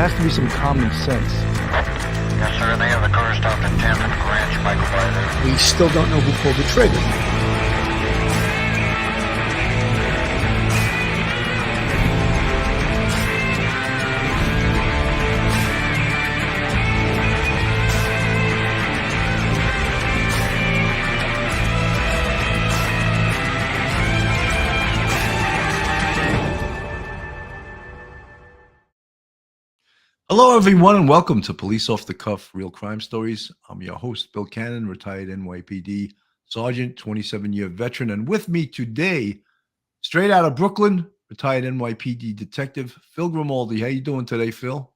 has to be some common sense. Yes, sir. They have the car stopped in 10th and Ranch, Michael Byler. We still don't know who pulled the trigger. Hello, everyone, and welcome to Police Off the Cuff Real Crime Stories. I'm your host, Bill Cannon, retired NYPD Sergeant, 27-year veteran. And with me today, straight out of Brooklyn, retired NYPD Detective Phil Grimaldi. How you doing today, Phil?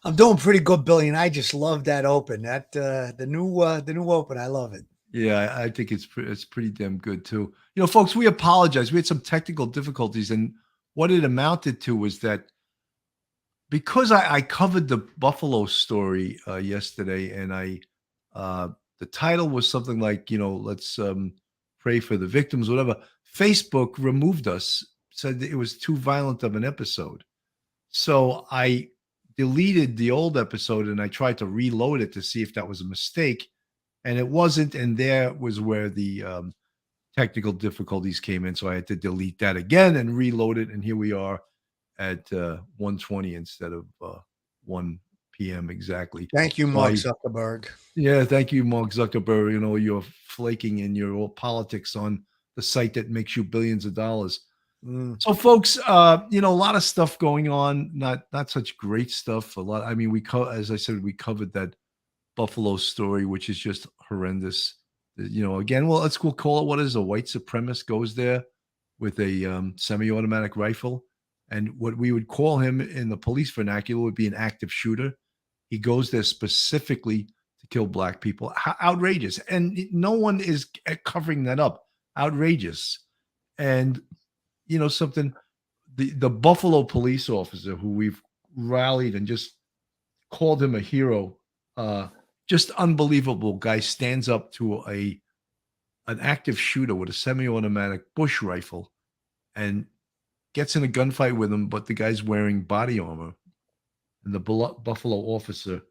I'm doing pretty good, Billy, and I just love that open. That the new open. I love it. Yeah, I think it's pretty damn good too. You know, folks, we apologize. We had some technical difficulties, and what it amounted to was that because I covered the Buffalo story yesterday, and the title was something like, let's pray for the victims, whatever. Facebook removed us, said that it was too violent of an episode. So I deleted the old episode and I tried to reload it to see if that was a mistake, and it wasn't. And there was where the technical difficulties came in. So I had to delete that again and reload it. And here we are at 1:20 instead of 1 p.m. exactly. Thank you, Mark Zuckerberg. Yeah, thank you, Mark Zuckerberg. You know, you're flaking in your politics on the site that makes you billions of dollars. So, folks, a lot of stuff going on. Not such great stuff. A lot. I mean, as I said, we covered that Buffalo story, which is just horrendous. Again, we'll call it what is a white supremacist goes there with a semi-automatic rifle. And what we would call him in the police vernacular would be an active shooter. He goes there specifically to kill black people. Outrageous. And no one is covering that up. Outrageous. And, something, the Buffalo police officer who we've rallied and just called him a hero, just unbelievable guy, stands up to an active shooter with a semi-automatic bush rifle and gets in a gunfight with him, but the guy's wearing body armor, and the Buffalo officer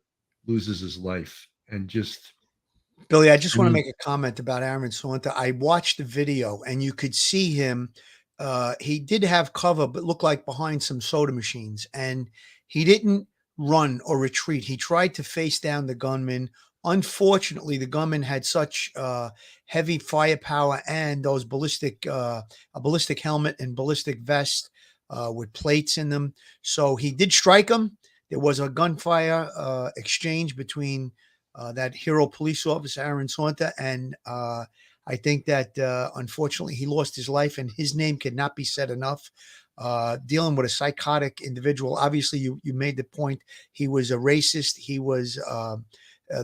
loses his life. And just Billy, I just want to make a comment about Aaron Saunter. I watched the video, and you could see him. He did have cover, but looked like behind some soda machines, and he didn't run or retreat. He tried to face down the gunman. Unfortunately, the gunman had such heavy firepower and those a ballistic helmet and ballistic vest with plates in them. So he did strike him. There was a gunfire exchange between that hero police officer, Aaron Saunter, and I think that unfortunately he lost his life, and his name cannot be said enough. Dealing with a psychotic individual. Obviously, you made the point. He was a racist. He was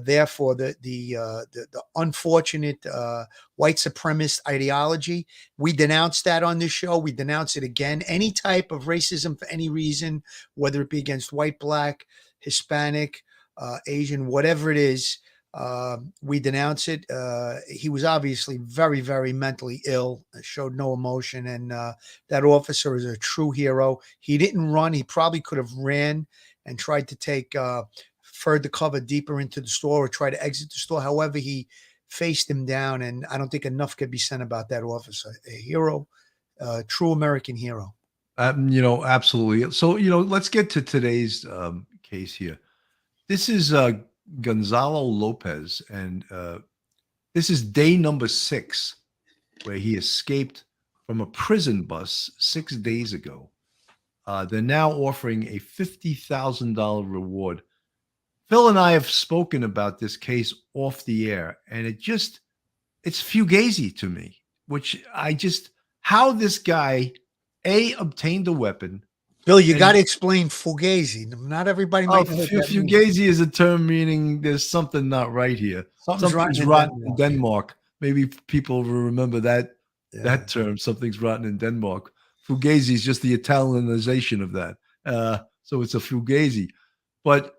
therefore the unfortunate white supremacist ideology. We denounce that on this show. We denounce it again. Any type of racism for any reason, whether it be against white, black, Hispanic, Asian, whatever it is, we denounce it. He was obviously very, very mentally ill, showed no emotion, and that officer is a true hero. He didn't run. He probably could have ran and tried to take further cover deeper into the store or try to exit the store. However, he faced him down, and I don't think enough could be said about that officer. A hero, true American hero. Absolutely. So, let's get to today's case here. This is Gonzalo Lopez, and this is day number 6 where he escaped from a prison bus 6 days ago. They're now offering a $50,000 reward. Phil and I have spoken about this case off the air, and it's fugazi to me, how this guy, obtained a weapon. Bill, you got to explain fugazi. Not everybody might know what that means. Fugazi is a term meaning there's something not right here. Something's rotten in Denmark. Maybe people will remember that term. Something's rotten in Denmark. Fugazi is just the Italianization of that. So it's a fugazi. But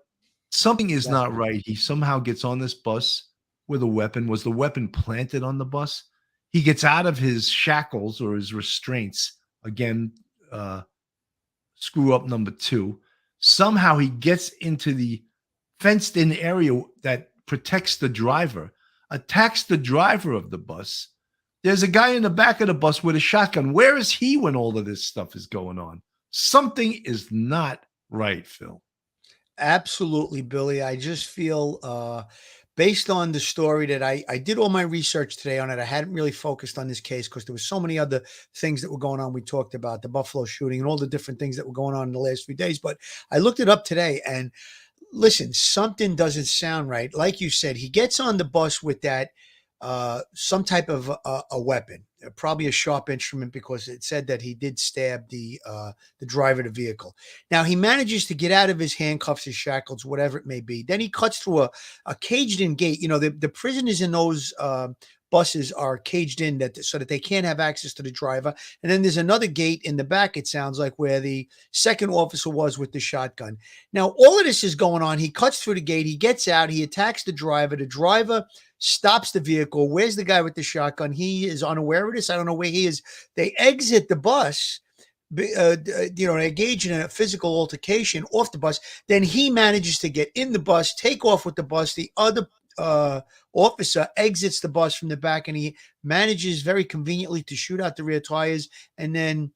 something is not right. He somehow gets on this bus with a weapon. Was the weapon planted on the bus? He gets out of his shackles or his restraints. Again, screw up number 2. Somehow he gets into the fenced-in area that protects the driver, attacks the driver of the bus. There's a guy in the back of the bus with a shotgun. Where is he when all of this stuff is going on? Something is not right, Phil. Absolutely, Billy. I just feel, based on the story that I did all my research today on it, I hadn't really focused on this case because there was so many other things that were going on. We talked about the Buffalo shooting and all the different things that were going on in the last few days. But I looked it up today, and listen, something doesn't sound right. Like you said, he gets on the bus with that some type of a weapon, probably a sharp instrument, because it said that he did stab the driver of the vehicle. Now he manages to get out of his handcuffs, his shackles, whatever it may be. Then he cuts through a caged-in gate. You know, the prisoners in those buses are caged in so that they can't have access to the driver. And then there's another gate in the back, it sounds like, where the second officer was with the shotgun. Now, all of this is going on. He cuts through the gate. He gets out. He attacks the driver. The driver stops the vehicle. Where's the guy with the shotgun? He is unaware of this. I don't know where he is. They exit the bus. Engage in a physical altercation off the bus. Then he manages to get in the bus, take off with the bus. The other officer exits the bus from the back, and he manages very conveniently to shoot out the rear tires. And then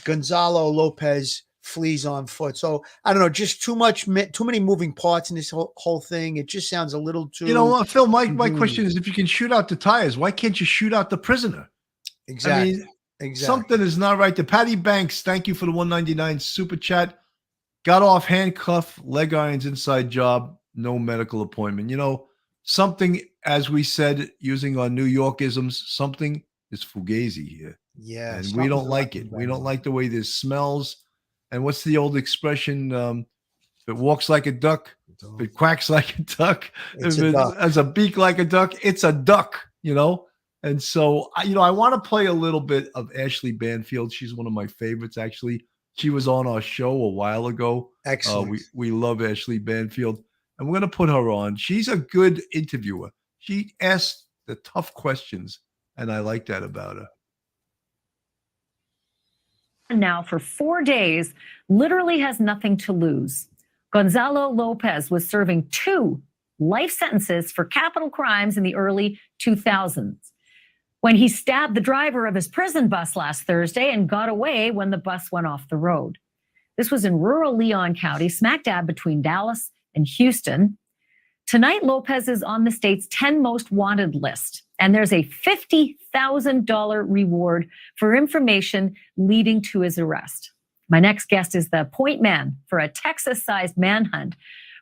Gonzalo Lopez flees on foot. So I don't know, just too many moving parts in this whole thing. It just sounds a little too. You know what, Phil? My question is, if you can shoot out the tires, why can't you shoot out the prisoner? Exactly. I mean, something is not right. The Patty Banks, thank you for the 199 super chat. Got off handcuff, leg irons, inside job, no medical appointment. You know, something, as we said, using our New Yorkisms, something is fugazi here. Yeah. And we don't like it. We don't like the way this smells. And what's the old expression? If it walks like a duck, if it quacks like a duck, if it has a beak like a duck, it's a duck, you know? And so, I want to play a little bit of Ashley Banfield. She's one of my favorites, actually. She was on our show a while ago. Excellent. We love Ashley Banfield. And we're going to put her on. She's a good interviewer. She asks the tough questions, and I like that about her. Now for 4 days, literally has nothing to lose. Gonzalo Lopez was serving 2 life sentences for capital crimes in the early 2000s when he stabbed the driver of his prison bus last Thursday and got away when the bus went off the road. This was in rural Leon County, smack dab between Dallas and Houston. Tonight, Lopez is on the state's 10 most wanted list, and there's a $50,000 reward for information leading to his arrest. My next guest is the point man for a Texas-sized manhunt.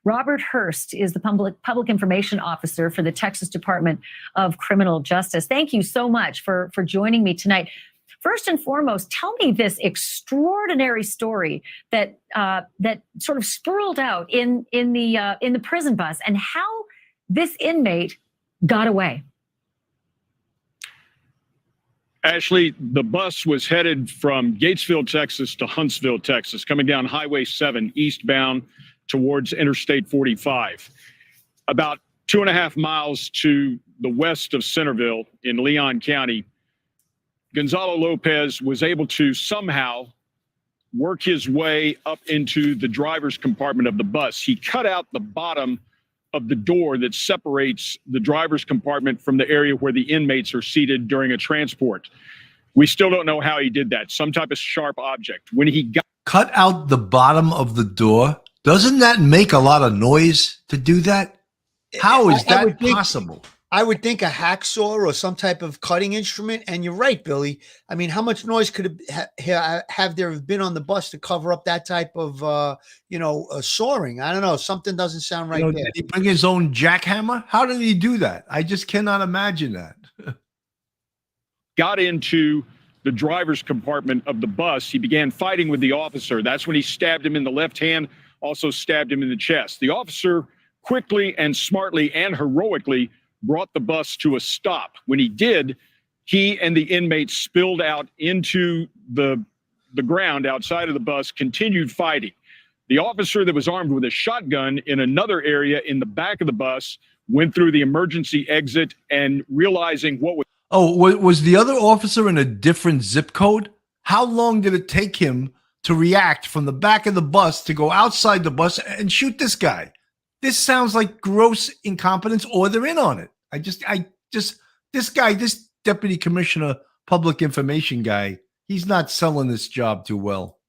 Robert Hurst is the public information officer for the Texas Department of Criminal Justice. Thank you so much for joining me tonight. First and foremost, tell me this extraordinary story that sort of spiraled out in the prison bus, and how this inmate got away. Ashley, the bus was headed from Gatesville, Texas to Huntsville, Texas, coming down Highway 7 eastbound towards Interstate 45. About 2.5 miles to the west of Centerville in Leon County, Gonzalo Lopez was able to somehow work his way up into the driver's compartment of the bus. He cut out the bottom of the door that separates the driver's compartment from the area where the inmates are seated during a transport. We still don't know how he did that. Some type of sharp object. When he cut out the bottom of the door, doesn't that make a lot of noise to do that? How is that possible? I would think a hacksaw or some type of cutting instrument. And you're right, Billy. I mean, how much noise could have there been on the bus to cover up that type of, sawing? I don't know. Something doesn't sound right there. Did he bring his own jackhammer? How did he do that? I just cannot imagine that. Got into the driver's compartment of the bus, he began fighting with the officer. That's when he stabbed him in the left hand, also stabbed him in the chest. The officer quickly and smartly and heroically brought the bus to a stop. When he did, he and the inmates spilled out into the ground outside of the bus, continued fighting. The officer that was armed with a shotgun in another area in the back of the bus went through the emergency exit, and realizing what was... Oh, was the other officer in a different zip code? How long did it take him to react from the back of the bus to go outside the bus and shoot this guy. This sounds like gross incompetence, or they're in on it. This deputy commissioner, public information guy, he's not selling this job too well.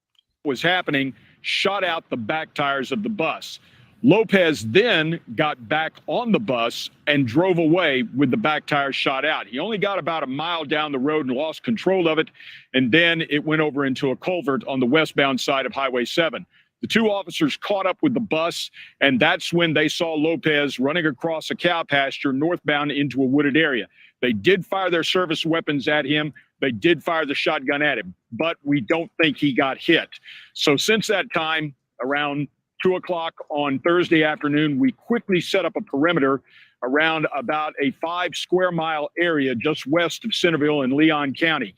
Was happening, shot out the back tires of the bus. Lopez then got back on the bus and drove away with the back tires shot out. He only got about a mile down the road and lost control of it, and then it went over into a culvert on the westbound side of Highway 7. The two officers caught up with the bus, and that's when they saw Lopez running across a cow pasture northbound into a wooded area. They did fire their service weapons at him. They did fire the shotgun at him, but we don't think he got hit. So since that time, around 2 o'clock on Thursday afternoon, we quickly set up a perimeter around about a 5 square mile area just west of Centerville in Leon County.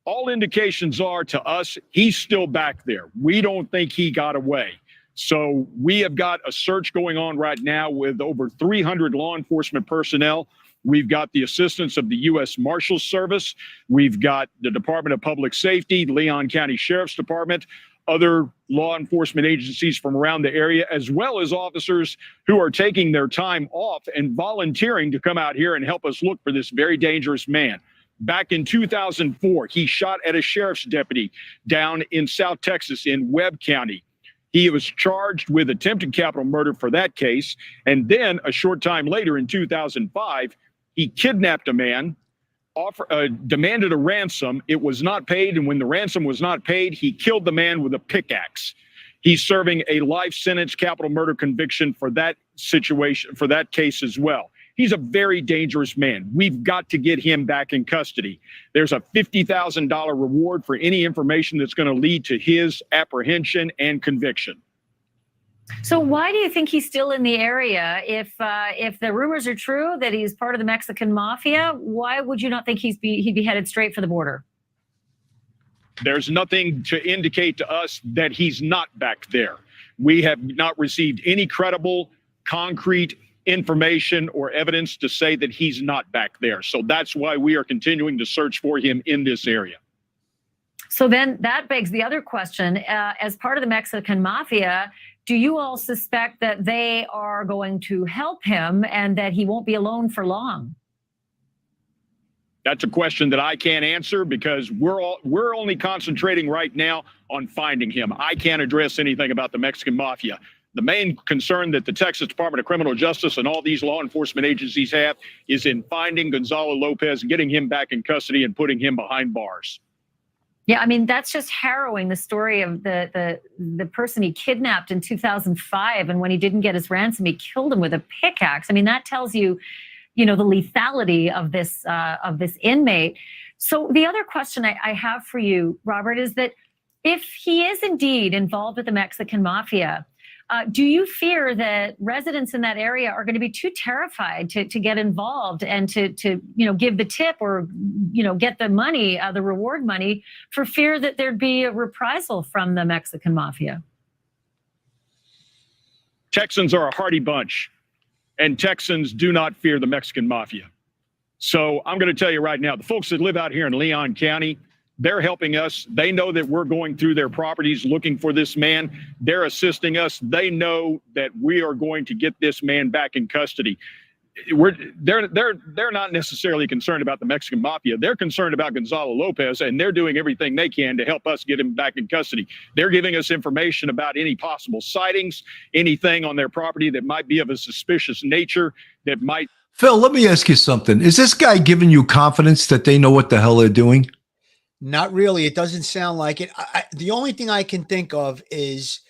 All indications are to us, he's still back there. We don't think he got away. So we have got a search going on right now with over 300 law enforcement personnel. We've got the assistance of the U.S. Marshals Service. We've got the Department of Public Safety, Leon County Sheriff's Department, other law enforcement agencies from around the area, as well as officers who are taking their time off and volunteering to come out here and help us look for this very dangerous man. Back in 2004, he shot at a sheriff's deputy down in South Texas in Webb County. He was charged with attempted capital murder for that case. And then a short time later in 2005, he kidnapped a man, demanded a ransom. It was not paid. And when the ransom was not paid, he killed the man with a pickaxe. He's serving a life sentence capital murder conviction for that situation, for that case as well. He's a very dangerous man. We've got to get him back in custody. There's a $50,000 reward for any information that's going to lead to his apprehension and conviction. So why do you think he's still in the area? If the rumors are true that he's part of the Mexican Mafia, why would you not think he'd be headed straight for the border? There's nothing to indicate to us that he's not back there. We have not received any credible, concrete information or evidence to say that he's not back there. So that's why we are continuing to search for him in this area. So then that begs the other question. As part of the Mexican Mafia, do you all suspect that they are going to help him and that he won't be alone for long? That's a question that I can't answer because we're only concentrating right now on finding him. I can't address anything about the Mexican Mafia. The main concern that the Texas Department of Criminal Justice and all these law enforcement agencies have is in finding Gonzalo Lopez, getting him back in custody and putting him behind bars. Yeah, I mean, that's just harrowing, the story of the person he kidnapped in 2005. And when he didn't get his ransom, he killed him with a pickaxe. I mean, that tells you, the lethality of this inmate. So the other question I have for you, Robert, is that if he is indeed involved with the Mexican Mafia, do you fear that residents in that area are going to be too terrified to get involved and to give the tip or get the money, the reward money, for fear that there'd be a reprisal from the Mexican Mafia? Texans are a hardy bunch, and Texans do not fear the Mexican Mafia. So I'm going to tell you right now, the folks that live out here in Leon County, they're helping us. They know that we're going through their properties looking for this man. They're assisting us. They know that we are going to get this man back in custody. They're not necessarily concerned about the Mexican Mafia. They're concerned about Gonzalo Lopez, and they're doing everything they can to help us get him back in custody. They're giving us information about any possible sightings, anything on their property that might be of a suspicious nature that might. Phil, let me ask you something. Is this guy giving you confidence that they know what the hell they're doing? Not really. It doesn't sound like it. The only thing I can think of is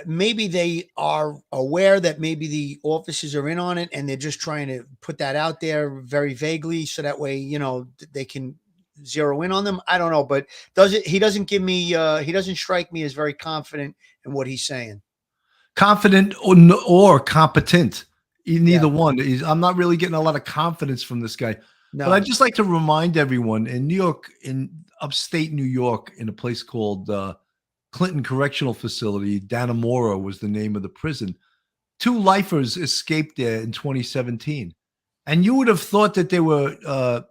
maybe they are aware that maybe the officers are in on it and they're just trying to put that out there very vaguely so that way, they can zero in on them. I don't know, but he doesn't give me, he doesn't strike me as very confident in what he's saying. Confident or competent. Neither one. I'm not really getting a lot of confidence from this guy. No. But I'd just like to remind everyone in New York, in upstate New York, in a place called Clinton Correctional Facility, Dannemora was the name of the prison. 2 lifers escaped there in 2017. And you would have thought that they were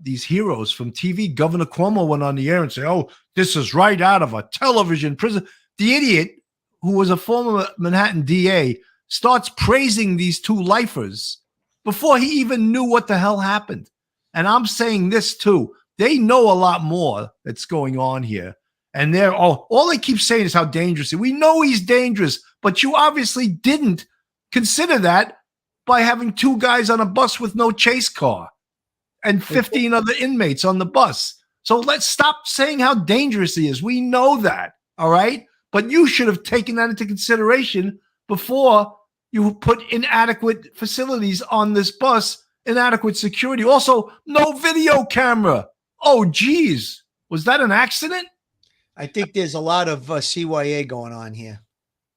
these heroes from TV. Governor Cuomo went on the air and said, "Oh, this is right out of a television prison." the idiot who was a former Manhattan DA starts praising these two lifers before he even knew what the hell happened. And I'm saying this too. They know a lot more that's going on here. And they're all they keep saying is how dangerous. We know he's dangerous, but you obviously didn't consider that by having two guys on a bus with no chase car and 15 other inmates on the bus. So let's stop saying how dangerous he is. We know that, all right? But you should have taken that into consideration before you put inadequate facilities on this bus, inadequate security. Also, no video camera. Oh, geez. Was that an accident? I think there's a lot of CYA going on here.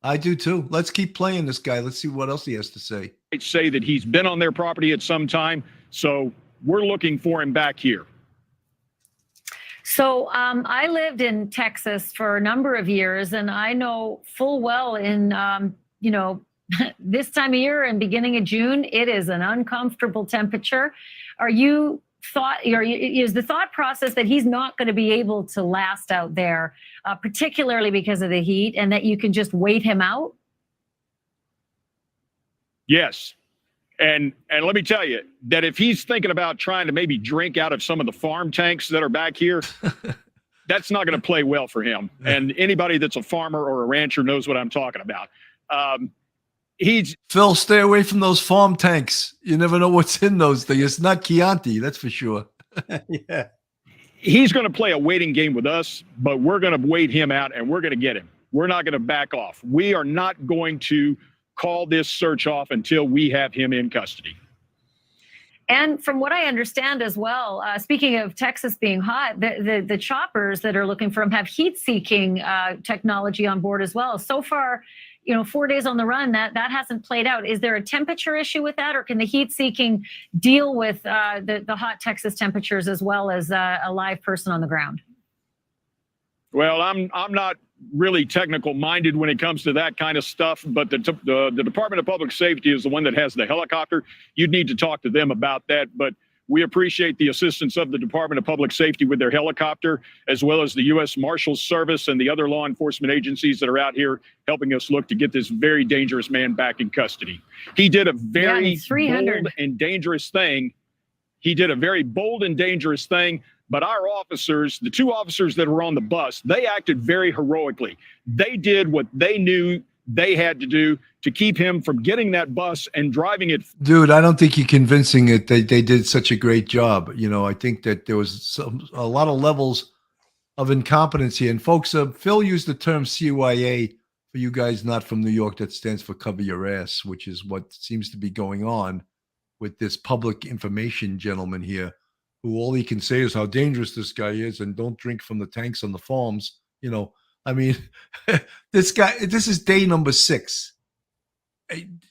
I do too. Let's keep playing this guy. Let's see what else he has to say. Say that he's been on their property at some time, so we're looking for him back here. So I lived in Texas for a number of years, and I know full well in, this time of year and beginning of June, it is an uncomfortable temperature. Is the thought process that he's not going to be able to last out there, particularly because of the heat, and that you can just wait him out? Yes. And let me tell you that if he's thinking about trying to maybe drink out of some of the farm tanks that are back here, that's not going to play well for him. And anybody that's a farmer or a rancher knows what I'm talking about. Phil, stay away from those farm tanks. You never know what's in those things. It's not Chianti, that's for sure. Yeah. He's going to play a waiting game with us, but we're going to wait him out and we're going to get him. We're not going to back off. We are not going to call this search off until we have him in custody. And from what I understand as well, speaking of Texas being hot, the choppers that are looking for him have heat-seeking technology on board as well. So far, 4 days on the run, that hasn't played out. Is there a temperature issue with that, or can the heat-seeking deal with the hot Texas temperatures as well as a live person on the ground? Well, I'm not really technical minded when it comes to that kind of stuff, but the Department of Public Safety is the one that has the helicopter. You'd need to talk to them about that, but we appreciate the assistance of the Department of Public Safety with their helicopter, as well as the U.S. Marshals Service and the other law enforcement agencies that are out here helping us look to get this very dangerous man back in custody. He did a very bold and dangerous thing. But our officers, the two officers that were on the bus, they acted very heroically. They did what they knew they had to do to keep him from getting that bus and driving it. Dude, I don't think you're convincing it. They did such a great job. I think that there was a lot of levels of incompetence here. And folks, Phil used the term CYA for you guys not from New York. That stands for cover your ass, which is what seems to be going on with this public information gentleman here, who all he can say is how dangerous this guy is and don't drink from the tanks on the farms. This is day number 6.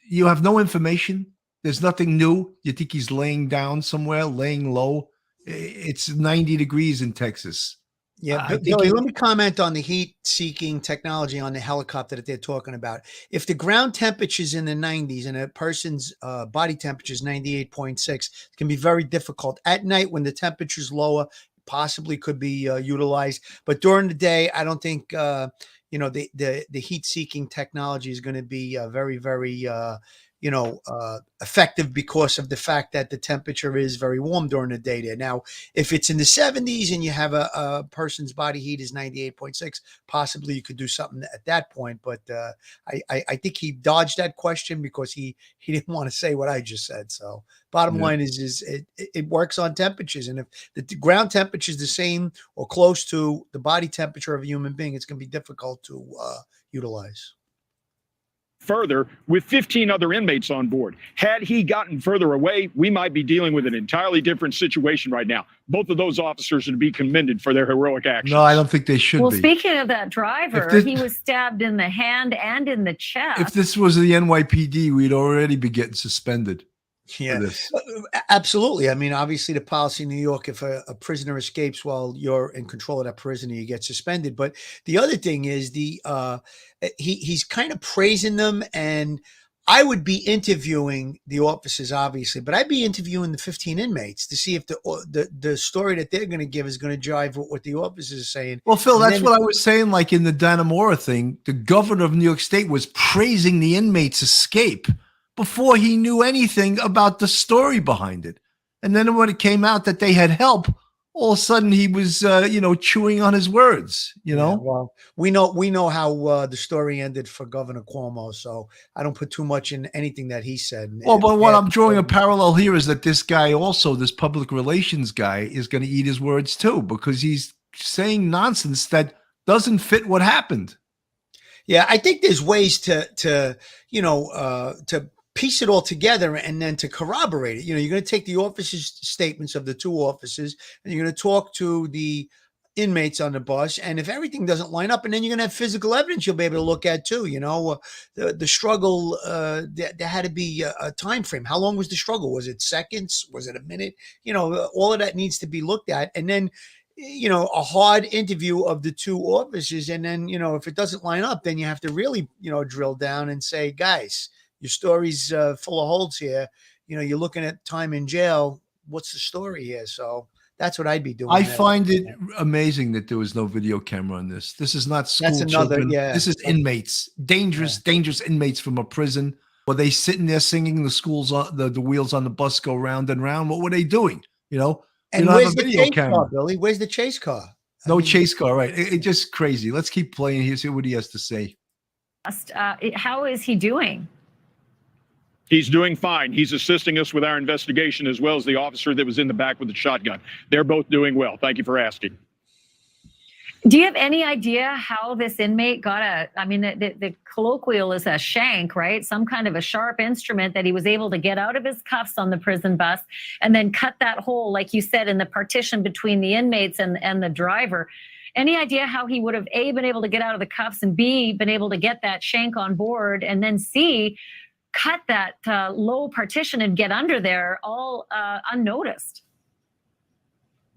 You have no information. There's nothing new. You think he's laying down somewhere, laying low. It's 90 degrees in Texas. Yeah, but Billy, let me comment on the heat-seeking technology on the helicopter that they're talking about. If the ground temperature is in the 90s and a person's body temperature is 98.6, it can be very difficult. At night, when the temperature is lower, possibly could be utilized. But during the day, I don't think the heat-seeking technology is going to be very, very effective because of the fact that the temperature is very warm during the day there. Now, if it's in the 70s and you have a person's body heat is 98.6, possibly you could do something at that point. But I think he dodged that question because he didn't want to say what I just said. So bottom line is it works on temperatures. And if the ground temperature is the same or close to the body temperature of a human being, it's going to be difficult to utilize. Further, with 15 other inmates on board. Had he gotten further away, we might be dealing with an entirely different situation right now. Both of those officers would be commended for their heroic actions. No, I don't think they should be. Well, speaking of that driver, he was stabbed in the hand and in the chest. If this was the NYPD, we'd already be getting suspended. Yeah, absolutely. I mean, obviously the policy in New York, if a prisoner escapes while you're in control of that prisoner, you get suspended. But the other thing is he's kind of praising them. And I would be interviewing the officers, obviously, but I'd be interviewing the 15 inmates to see if the story that they're going to give is going to jive with what the officers are saying. Well, Phil, And that's then- what I was saying. Like in the Dannemora thing, the governor of New York State was praising the inmates' escape before he knew anything about the story behind it. And then when it came out that they had help, all of a sudden he was, chewing on his words. Yeah, well, we know how the story ended for Governor Cuomo, so I don't put too much in anything that he said. Well, but what I'm drawing a parallel here is that this guy also, this public relations guy, is going to eat his words too, because he's saying nonsense that doesn't fit what happened. Yeah, I think there's ways to piece it all together and then to corroborate it. You're going to take the officers' statements of the two officers and you're going to talk to the inmates on the bus. And if everything doesn't line up, and then you're going to have physical evidence you'll be able to look at too. The struggle, there had to be a time frame. How long was the struggle? Was it seconds? Was it a minute? All of that needs to be looked at. And then, a hard interview of the two officers. And then, if it doesn't line up, then you have to really, drill down and say, guys, your story's full of holes here. You're looking at time in jail. What's the story here? So that's what I'd be doing. I find it amazing that there was no video camera on this. This is not school children. This is inmates, dangerous inmates from a prison. Were they sitting there singing the wheels on the bus go round and round? What were they doing? And where's the chase car, Billy? Where's the chase car? No chase car, right? It's just crazy. Let's keep playing here, see what he has to say. How is he doing? He's doing fine. He's assisting us with our investigation, as well as the officer that was in the back with the shotgun. They're both doing well. Thank you for asking. Do you have any idea how this inmate got the colloquial is a shank, right? Some kind of a sharp instrument that he was able to get out of his cuffs on the prison bus and then cut that hole, like you said, in the partition between the inmates and the driver. Any idea how he would have A, been able to get out of the cuffs, and B, been able to get that shank on board, and then C, cut that low partition and get under there all unnoticed?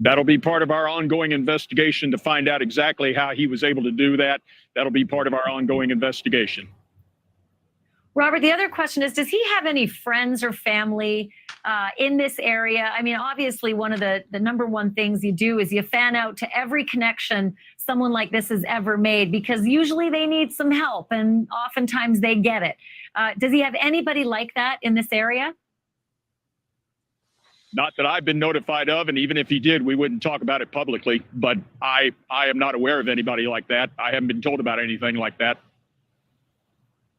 That'll be part of our ongoing investigation to find out exactly how he was able to do that. That'll be part of our ongoing investigation. Robert, the other question is, does he have any friends or family in this area? I mean, obviously, one of the number one things you do is you fan out to every connection someone like this has ever made, because usually they need some help and oftentimes they get it. Does he have anybody like that in this area? Not that I've been notified of, and even if he did, we wouldn't talk about it publicly. But I am not aware of anybody like that. I haven't been told about anything like that.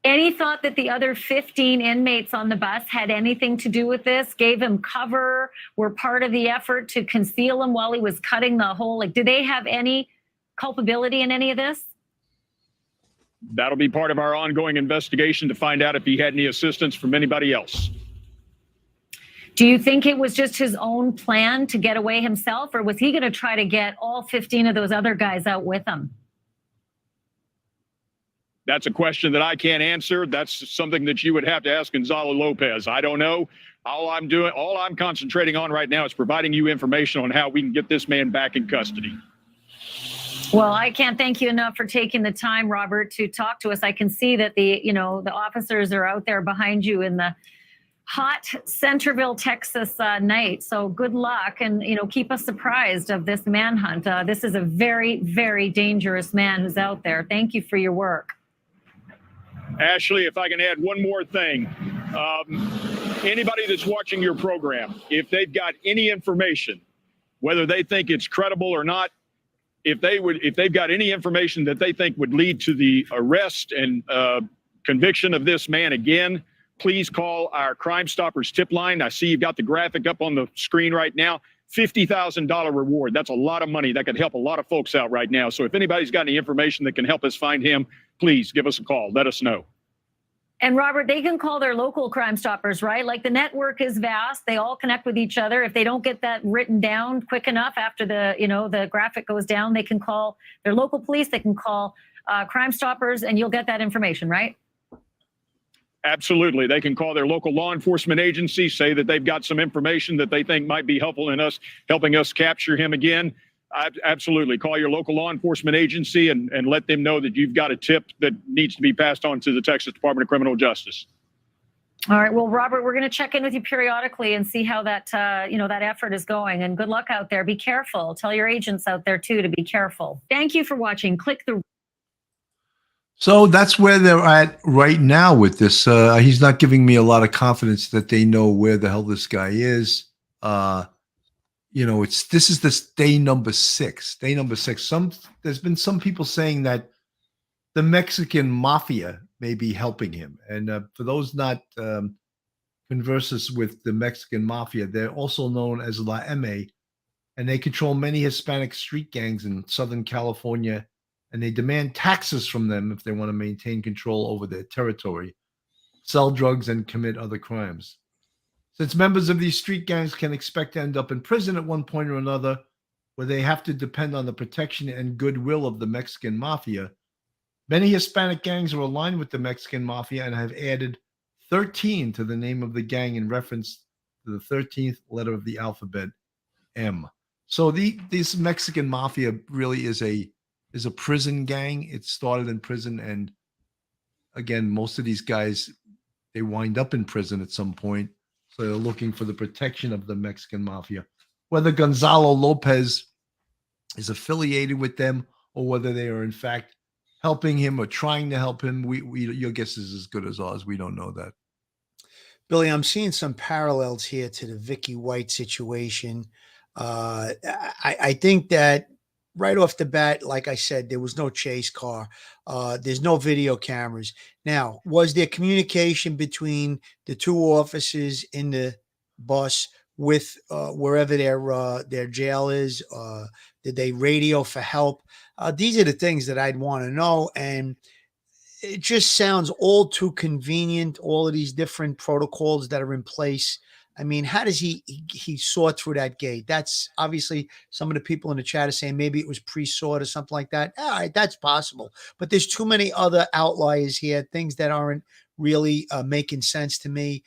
Any thought that the other 15 inmates on the bus had anything to do with this, gave him cover, were part of the effort to conceal him while he was cutting the hole? Like, do they have any culpability in any of this? That'll be part of our ongoing investigation to find out if he had any assistance from anybody else. Do you think it was just his own plan to get away himself, or was he going to try to get all 15 of those other guys out with him? That's a question that I can't answer. That's something that you would have to ask Gonzalo Lopez. I don't know. All I'm concentrating on right now is providing you information on how we can get this man back in custody. Well, I can't thank you enough for taking the time, Robert, to talk to us. I can see that the officers are out there behind you in the hot Centerville, Texas night. So good luck, and keep us surprised of this manhunt. This is a very, very dangerous man who's out there. Thank you for your work. Ashley, if I can add one more thing. Anybody that's watching your program, if they've got any information, whether they think it's credible or not, if they've got any information that they think would lead to the arrest and conviction of this man again, please call our Crime Stoppers tip line. I see you've got the graphic up on the screen right now. $50,000 reward. That's a lot of money. That could help a lot of folks out right now. So if anybody's got any information that can help us find him, please give us a call. Let us know. And Robert, they can call their local Crime Stoppers, right? Like, the network is vast. They all connect with each other. If they don't get that written down quick enough after the graphic goes down, they can call their local police. They can call Crime Stoppers, and you'll get that information, right? Absolutely. They can call their local law enforcement agency, say that they've got some information that they think might be helpful in us helping us capture him again. Absolutely. Call your local law enforcement agency and let them know that you've got a tip that needs to be passed on to the Texas Department of Criminal Justice. All right. Well, Robert, we're going to check in with you periodically and see how that, that effort is going. And good luck out there. Be careful. Tell your agents out there, too, to be careful. Thank you for watching. Click the. So that's where they're at right now with this. He's not giving me a lot of confidence that they know where the hell this guy is. This is this day number 6. Day number 6. There's been some people saying that the Mexican Mafia may be helping him. And for those not converses with the Mexican Mafia, they're also known as La M, and they control many Hispanic street gangs in Southern California, and they demand taxes from them if they want to maintain control over their territory, sell drugs, and commit other crimes. Since members of these street gangs can expect to end up in prison at one point or another, where they have to depend on the protection and goodwill of the Mexican Mafia, many Hispanic gangs are aligned with the Mexican Mafia and have added 13 to the name of the gang in reference to the 13th letter of the alphabet, M. So this Mexican Mafia really is a prison gang. It started in prison, and again, most of these guys, they wind up in prison at some point. So they're looking for the protection of the Mexican Mafia. Whether Gonzalo Lopez is affiliated with them or whether they are in fact helping him or trying to help him, your guess is as good as ours. We don't know that. Billy, I'm seeing some parallels here to the Vicky White situation. I think that right off the bat, like I said, there was no chase car. There's no video cameras. Now, was there communication between the two officers in the bus with wherever their jail is? Did they radio for help? These are the things that I'd want to know. And it just sounds all too convenient, all of these different protocols that are in place. I mean, how does he saw through that gate? That's obviously some of the people in the chat are saying maybe it was pre-sawed or something like that. All right, that's possible. But there's too many other outliers here, things that aren't really making sense to me.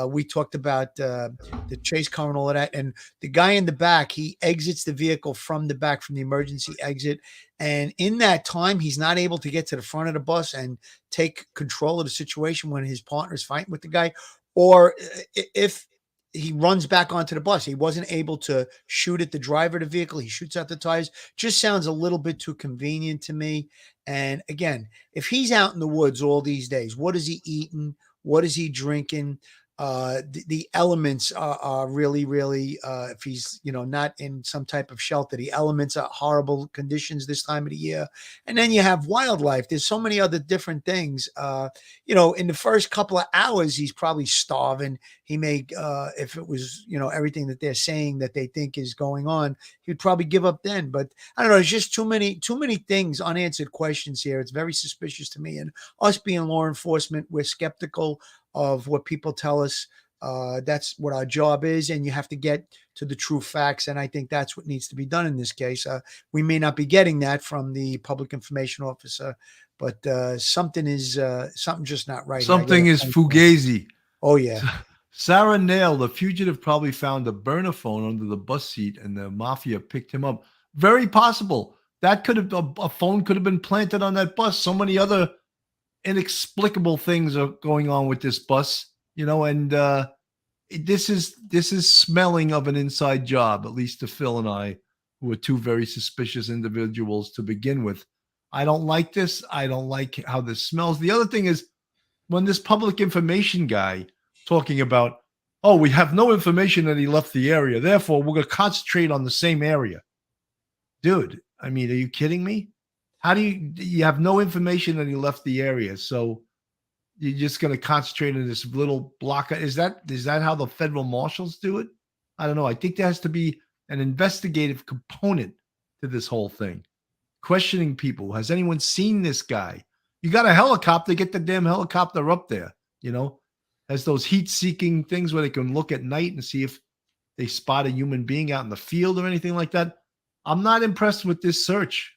We talked about the chase car and all of that. And the guy in the back, he exits the vehicle from the back, from the emergency exit. And in that time, he's not able to get to the front of the bus and take control of the situation when his partner's fighting with the guy. Or if he runs back onto the bus, he wasn't able to shoot at the driver of the vehicle. He shoots out the tires. Just sounds a little bit too convenient to me. And again, if he's out in the woods all these days, what is he eating? What is he drinking? The elements are really, really, if he's, not in some type of shelter, the elements are horrible conditions this time of the year. And then you have wildlife. There's so many other different things. In the first couple of hours, he's probably starving. He may, if it was, everything that they're saying that they think is going on, he'd probably give up then. But I don't know. It's just too many things, unanswered questions here. It's very suspicious to me. And us being law enforcement, we're skeptical of what people tell us. That's what our job is, and you have to get to the true facts. And I think that's what needs to be done in this case. We may not be getting that from the public information officer, but something just not right. Something is fugazi. Oh yeah. Sarah Nail, the fugitive, probably found a burner phone under the bus seat, and the mafia picked him up. Very possible. That could have a phone could have been planted on that bus. So many other inexplicable things are going on with this bus, and this is smelling of an inside job, at least to Phil and I, who are two very suspicious individuals to begin with. I don't like this. I don't like how this smells. The other thing is when this public information guy talking about, oh, we have no information that he left the area, therefore we're going to concentrate on the same area. Dude, I mean, are you kidding me? How do you have no information that he left the area? So you're just going to concentrate on this little block. Is that how the federal marshals do it? I don't know. I think there has to be an investigative component to this whole thing. Questioning people. Has anyone seen this guy? You got a helicopter, get the damn helicopter up there, has those heat-seeking things where they can look at night and see if they spot a human being out in the field or anything like that. I'm not impressed with this search.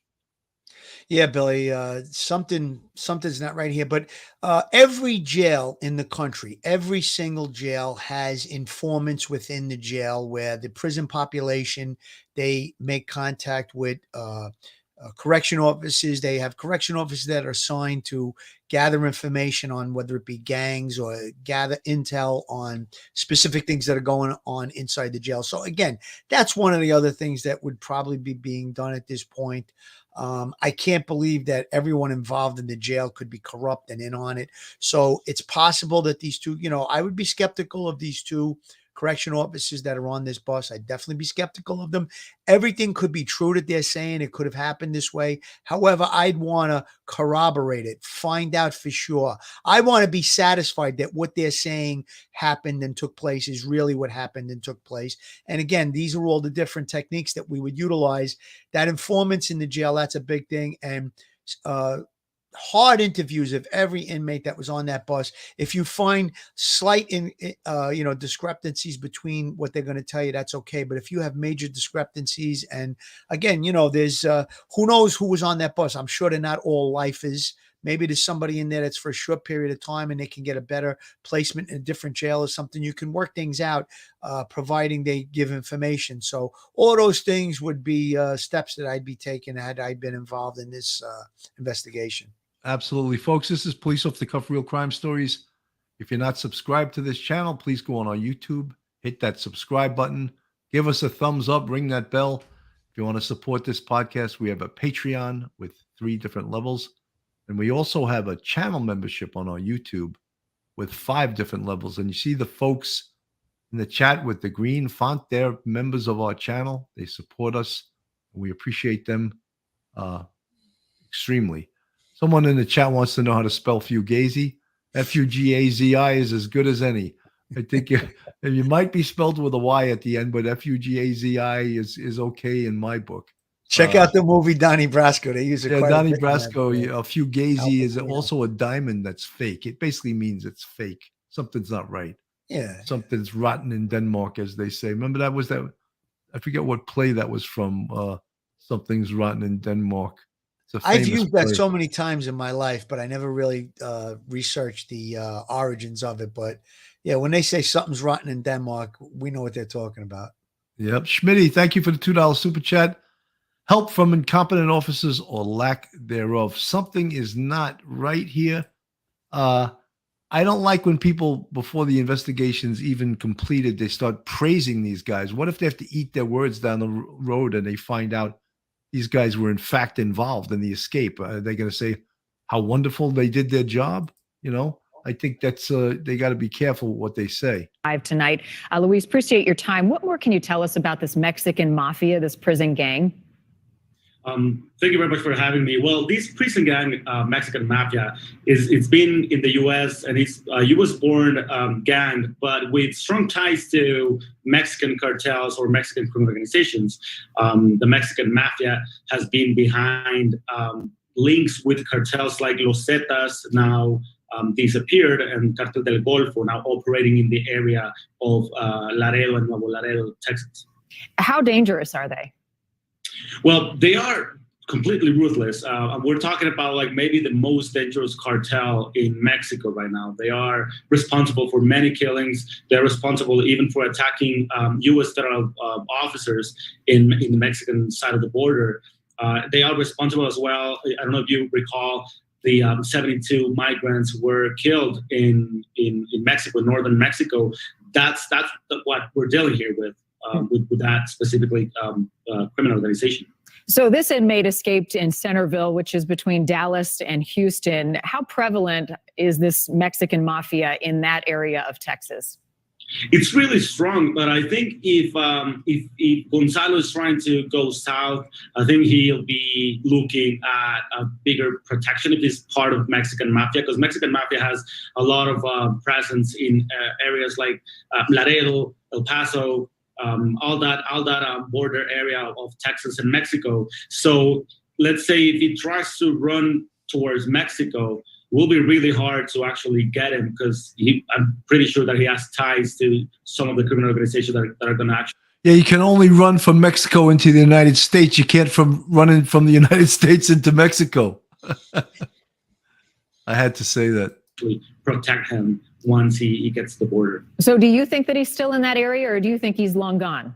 Yeah, Billy, something's not right here. But every jail in the country, every single jail has informants within the jail where the prison population, they make contact with correction officers. They have correction officers that are assigned to gather information on whether it be gangs or gather intel on specific things that are going on inside the jail. So again, that's one of the other things that would probably be being done at this point. I can't believe that everyone involved in the jail could be corrupt and in on it. So it's possible that these two, I would be skeptical of these two correction officers that are on this bus. I'd definitely be skeptical of them. Everything could be true that they're saying. It could have happened this way. However, I'd want to corroborate it, find out for sure. I want to be satisfied that what they're saying happened and took place is really what happened and took place. And again, these are all the different techniques that we would utilize. That informants in the jail, that's a big thing. And hard interviews of every inmate that was on that bus. If you find slight discrepancies between what they're going to tell you, that's okay. But if you have major discrepancies, and again, there's who knows who was on that bus. I'm sure they're not all lifers. Maybe there's somebody in there that's for a short period of time and they can get a better placement in a different jail or something. You can work things out, providing they give information. So all those things would be steps that I'd be taking had I been involved in this investigation. Absolutely. Folks, this is Police Off the Cuff Real Crime Stories. If you're not subscribed to this channel, please go on our YouTube, hit that subscribe button, give us a thumbs up, ring that bell. If you want to support this podcast, we have a Patreon with 3 different levels. And we also have a channel membership on our YouTube with 5 different levels. And you see the folks in the chat with the green font, they're members of our channel. They support us. And we appreciate them extremely. Someone in the chat wants to know how to spell fugazi. Fugazi is as good as any. I think you might be spelled with a Y at the end, but fugazi is okay in my book. Check out the movie Donnie Brasco. They use it. Yeah, Donnie Brasco. A fugazi is also a diamond that's fake. It basically means it's fake. Something's not right. Yeah. Something's rotten in Denmark, as they say. Remember that? I forget what play that was from. Something's rotten in Denmark. I've used that so many times in my life, but I never really researched the origins of it. But yeah, when they say something's rotten in Denmark, we know what they're talking about. Yep. Schmitty, thank you for the $2 super chat. Help from incompetent officers or lack thereof. Something is not right here. I don't like when people, before the investigation's even completed, they start praising these guys. What if they have to eat their words down the road and they find out these guys were in fact involved in the escape? Are they going to say how wonderful they did their job? I think that's they got to be careful what they say. Live tonight. Luis, appreciate your time. What more can you tell us about this Mexican Mafia, this prison gang? Thank you very much for having me. Well, this prison gang, Mexican Mafia, it's been in the U.S. and it's a U.S.-born gang, but with strong ties to Mexican cartels or Mexican criminal organizations. The Mexican Mafia has been behind links with cartels like Los Zetas, now disappeared, and Cartel del Golfo, now operating in the area of Laredo and Nuevo Laredo, Texas. How dangerous are they? Well, they are completely ruthless. We're talking about like maybe the most dangerous cartel in Mexico right now. They are responsible for many killings. They're responsible even for attacking U.S. federal officers in the Mexican side of the border. They are responsible as well. I don't know if you recall, the 72 migrants were killed in Mexico, northern Mexico. That's what we're dealing here with that specifically criminal organization. So this inmate escaped in Centerville, which is between Dallas and Houston. How prevalent is this Mexican Mafia in that area of Texas? It's really strong, but I think if Gonzalo is trying to go south, I think he'll be looking at a bigger protection if he's part of Mexican Mafia, because Mexican Mafia has a lot of presence in areas like Laredo, El Paso, all that border area of Texas and Mexico. So let's say if he tries to run towards Mexico, it will be really hard to actually get him, because I'm pretty sure that he has ties to some of the criminal organizations that are going to actually. Yeah, you can only run from Mexico into the United States. You can't run from the United States into Mexico. I had to say that. Protect him once he gets to the border. So do you think that he's still in that area, or do you think he's long gone?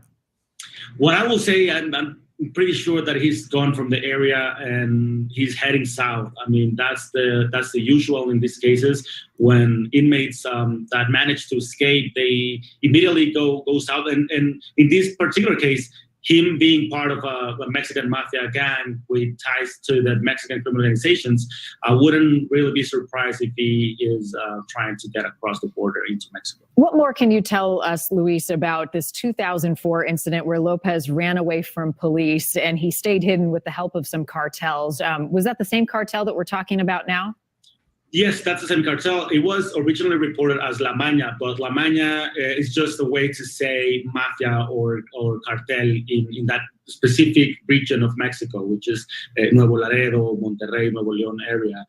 What I will say, I'm pretty sure that he's gone from the area and he's heading south. I mean, that's the usual in these cases. When inmates that manage to escape, they immediately go south. And in this particular case, him being part of a Mexican Mafia gang with ties to the Mexican criminal organizations, I wouldn't really be surprised if he is trying to get across the border into Mexico. What more can you tell us, Luis, about this 2004 incident where Lopez ran away from police and he stayed hidden with the help of some cartels? Was that the same cartel that we're talking about now? Yes, that's the same cartel. It was originally reported as La Maña, but La Maña is just a way to say mafia or cartel in that specific region of Mexico, which is Nuevo Laredo, Monterrey, Nuevo León area.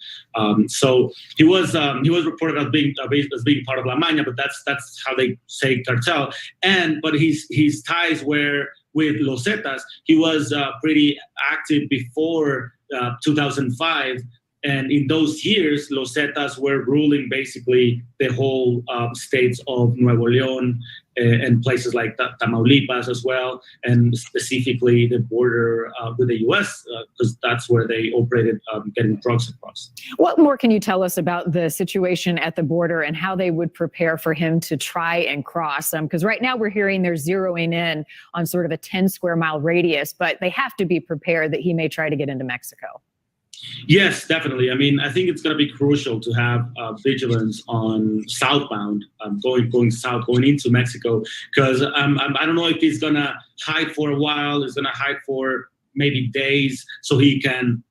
So he was reported as being part of La Maña, but that's how they say cartel. But his ties were with Los Zetas. He was pretty active before 2005. And in those years, Los Zetas were ruling basically the whole states of Nuevo León and places like Tamaulipas as well, and specifically the border with the U.S. Because that's where they operated getting drugs across. What more can you tell us about the situation at the border and how they would prepare for him to try and cross? Because right now we're hearing they're zeroing in on sort of a 10 square mile radius, but they have to be prepared that he may try to get into Mexico. Yes, definitely. I mean, I think it's going to be crucial to have vigilance on southbound, going south, going into Mexico, because I don't know if he's going to hide for a while. He's going to hide for maybe days so he can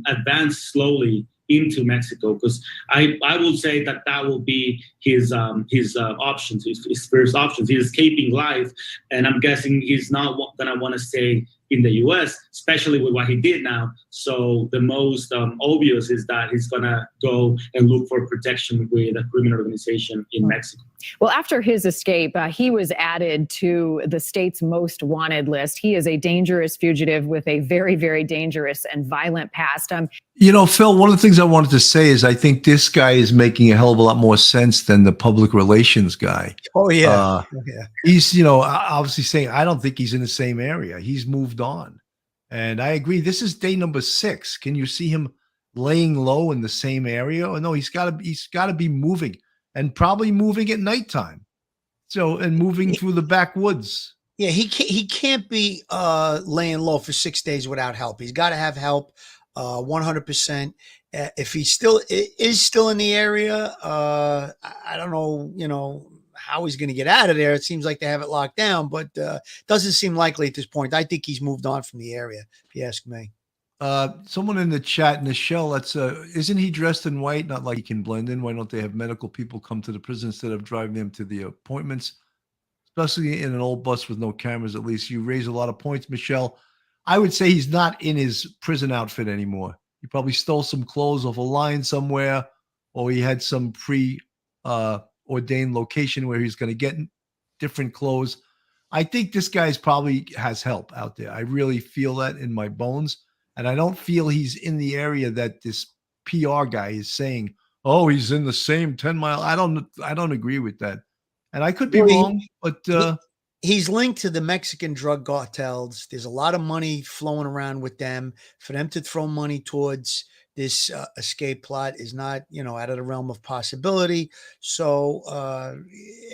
advance slowly into Mexico, because I will say that will be his options, his first options. He's escaping life, and I'm guessing he's not going to want to stay in the U.S., especially with what he did now. So the most obvious is that he's going to go and look for protection with a criminal organization in Mexico. Well, after his escape, he was added to the state's most wanted list. He is a dangerous fugitive with a very, very dangerous and violent past. You know, Phil, one of the things I wanted to say is I think this guy is making a hell of a lot more sense than the public relations guy. Oh, yeah. He's, you know, obviously saying, I don't think he's in the same area. He's moved on. And I agree. This is day number 6. Can you see him laying low in the same area? Or no, he's got to be moving, and probably moving at nighttime. So, and moving through the backwoods. Yeah, he can't be laying low for 6 days without help. He's got to have help 100%. If he is still in the area, I don't know, you know, how he's going to get out of there. It seems like they have it locked down, but doesn't seem likely at this point. I think he's moved on from the area, if you ask me. Someone in the chat, Nichelle, isn't he dressed in white? Not like he can blend in. Why don't they have medical people come to the prison instead of driving them to the appointments? Especially in an old bus with no cameras, at least. You raise a lot of points, Michelle. I would say he's not in his prison outfit anymore. He probably stole some clothes off a line somewhere, or he had some ordained location where he's going to get different clothes. I think this guy's probably has help out there. I really feel that in my bones. And I don't feel he's in the area that this PR guy is saying, oh, he's in the same 10 mile. I don't agree with that. And I could be wrong, but he's linked to the Mexican drug cartels. There's a lot of money flowing around with them. For them to throw money towards this escape plot is not, you know, out of the realm of possibility. So,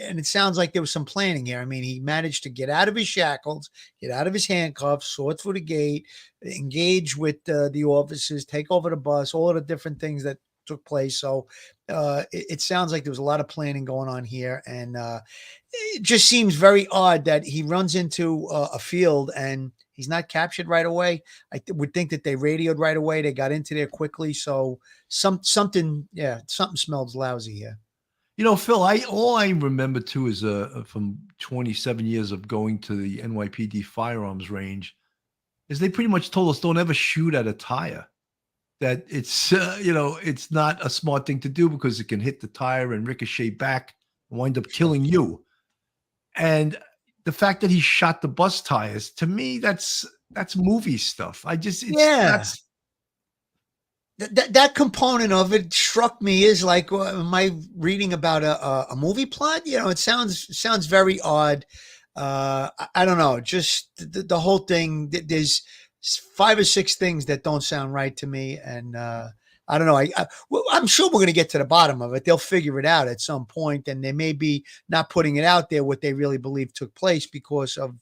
and it sounds like there was some planning here. I mean, he managed to get out of his shackles, get out of his handcuffs, sort through the gate, engage with the officers, take over the bus, all of the different things that took place. So it sounds like there was a lot of planning going on here. And it just seems very odd that he runs into a field and he's not captured right away. I would think that they radioed right away. They got into there quickly. So something smells lousy here. You know, Phil, all I remember too is from 27 years of going to the NYPD firearms range is they pretty much told us don't ever shoot at a tire. That it's, it's not a smart thing to do because it can hit the tire and ricochet back and wind up killing you. And the fact that he shot the bus tires, to me, that's movie stuff. That component of it struck me as like, am I reading about a movie plot? You know, it sounds very odd. I don't know, just the whole thing. There's 5 or 6 things that don't sound right to me, and I don't know. Well, I'm sure we're going to get to the bottom of it. They'll figure it out at some point, and they may be not putting it out there what they really believe took place because of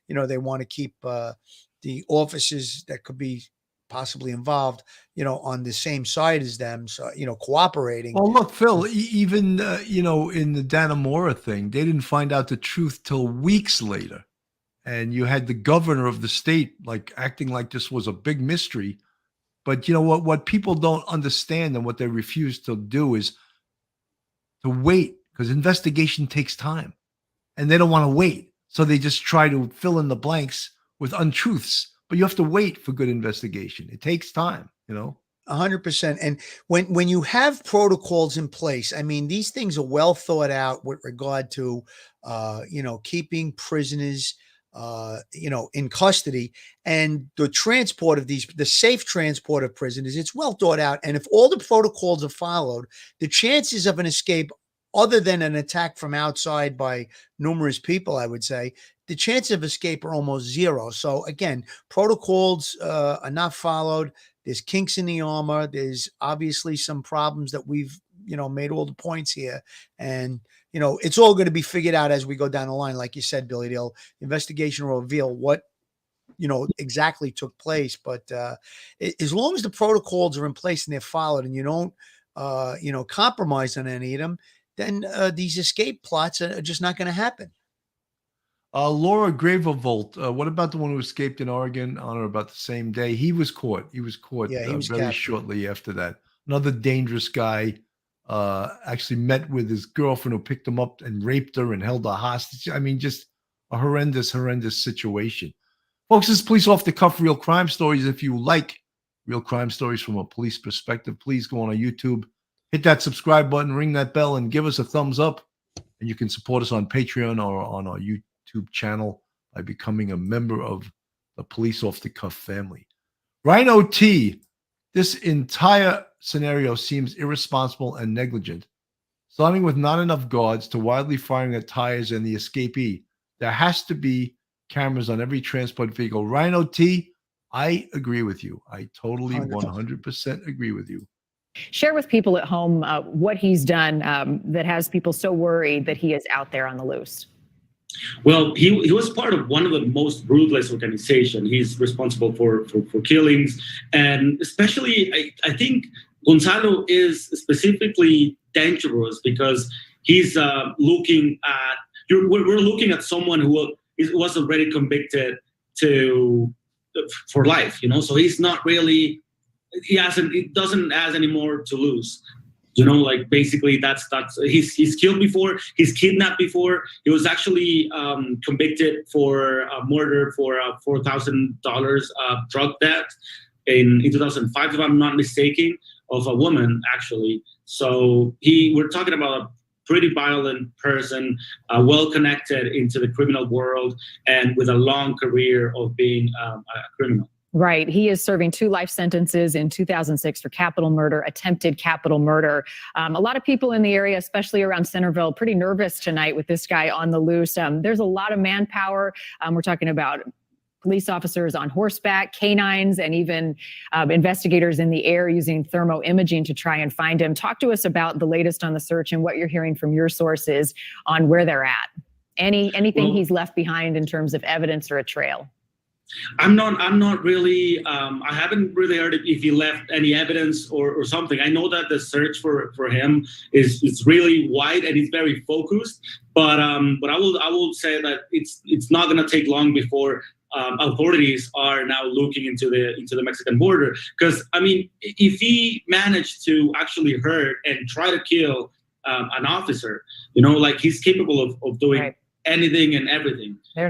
they want to keep the officers that could be possibly involved, on the same side as them, so cooperating. Well, look, Phil, even in the Dannemora thing, they didn't find out the truth till weeks later, and you had the governor of the state acting like this was a big mystery. But you know what people don't understand, and what they refuse to do, is to wait, because investigation takes time, and they don't want to wait, so they just try to fill in the blanks with untruths. But you have to wait for good investigation. It takes time, 100%. And when you have protocols in place, I mean, these things are well thought out with regard to, keeping prisoners, in custody, and the transport of the safe transport of prisoners. It's well thought out. And if all the protocols are followed, the chances of an escape, other than an attack from outside by numerous people, I would say, the chances of escape are almost zero. So again, protocols are not followed. There's kinks in the armor. There's obviously some problems that we've, made all the points here. And, it's all going to be figured out as we go down the line. Like you said, Billy, the investigation will reveal what, exactly took place. But as long as the protocols are in place and they're followed, and you don't, compromise on any of them, then these escape plots are just not going to happen. Laura Gravervolt, what about the one who escaped in Oregon on or about the same day? He was caught. He was caught very captured shortly after that. Another dangerous guy, actually met with his girlfriend, who picked him up and raped her and held her hostage. I mean, just a horrendous situation. Folks, this is Police Off the Cuff Real Crime Stories. If you like real crime stories from a police perspective, please go on our YouTube, hit that subscribe button, ring that bell, and give us a thumbs up. And you can support us on Patreon or on our YouTube channel by becoming a member of the Police Off the Cuff family. Rhino T, this entire scenario seems irresponsible and negligent. Starting with not enough guards to wildly firing at tires and the escapee. There has to be cameras on every transport vehicle. Rhino T, I agree with you. I totally 100% agree with you. Share with people at home what he's done that has people so worried that he is out there on the loose. Well, he was part of one of the most ruthless organizations. He's responsible for killings, and especially I think Gonzalo is specifically dangerous because he's looking at we're looking at someone who was already convicted for life, so he's not really, he doesn't have any more to lose. Basically that's he's killed before, he's kidnapped before. He was actually convicted for murder for $4,000 drug debt in 2005, if I'm not mistaken, of a woman actually. So we're talking about a pretty violent person, well connected into the criminal world, and with a long career of being a criminal. Right. He is serving 2 life sentences in 2006 for capital murder, attempted capital murder. A lot of people in the area, especially around Centerville, pretty nervous tonight with this guy on the loose. There's a lot of manpower. We're talking about police officers on horseback, canines, and even investigators in the air using thermo imaging to try and find him. Talk to us about the latest on the search and what you're hearing from your sources on where they're at. Anything he's left behind in terms of evidence or a trail? I'm not really, I haven't really heard if he left any evidence or something. I know that the search for him is really wide and it's very focused, but I will say that it's not going to take long before authorities are now looking into the Mexican border. Because I mean, if he managed to actually hurt and try to kill an officer, he's capable of doing right. anything and everything. They're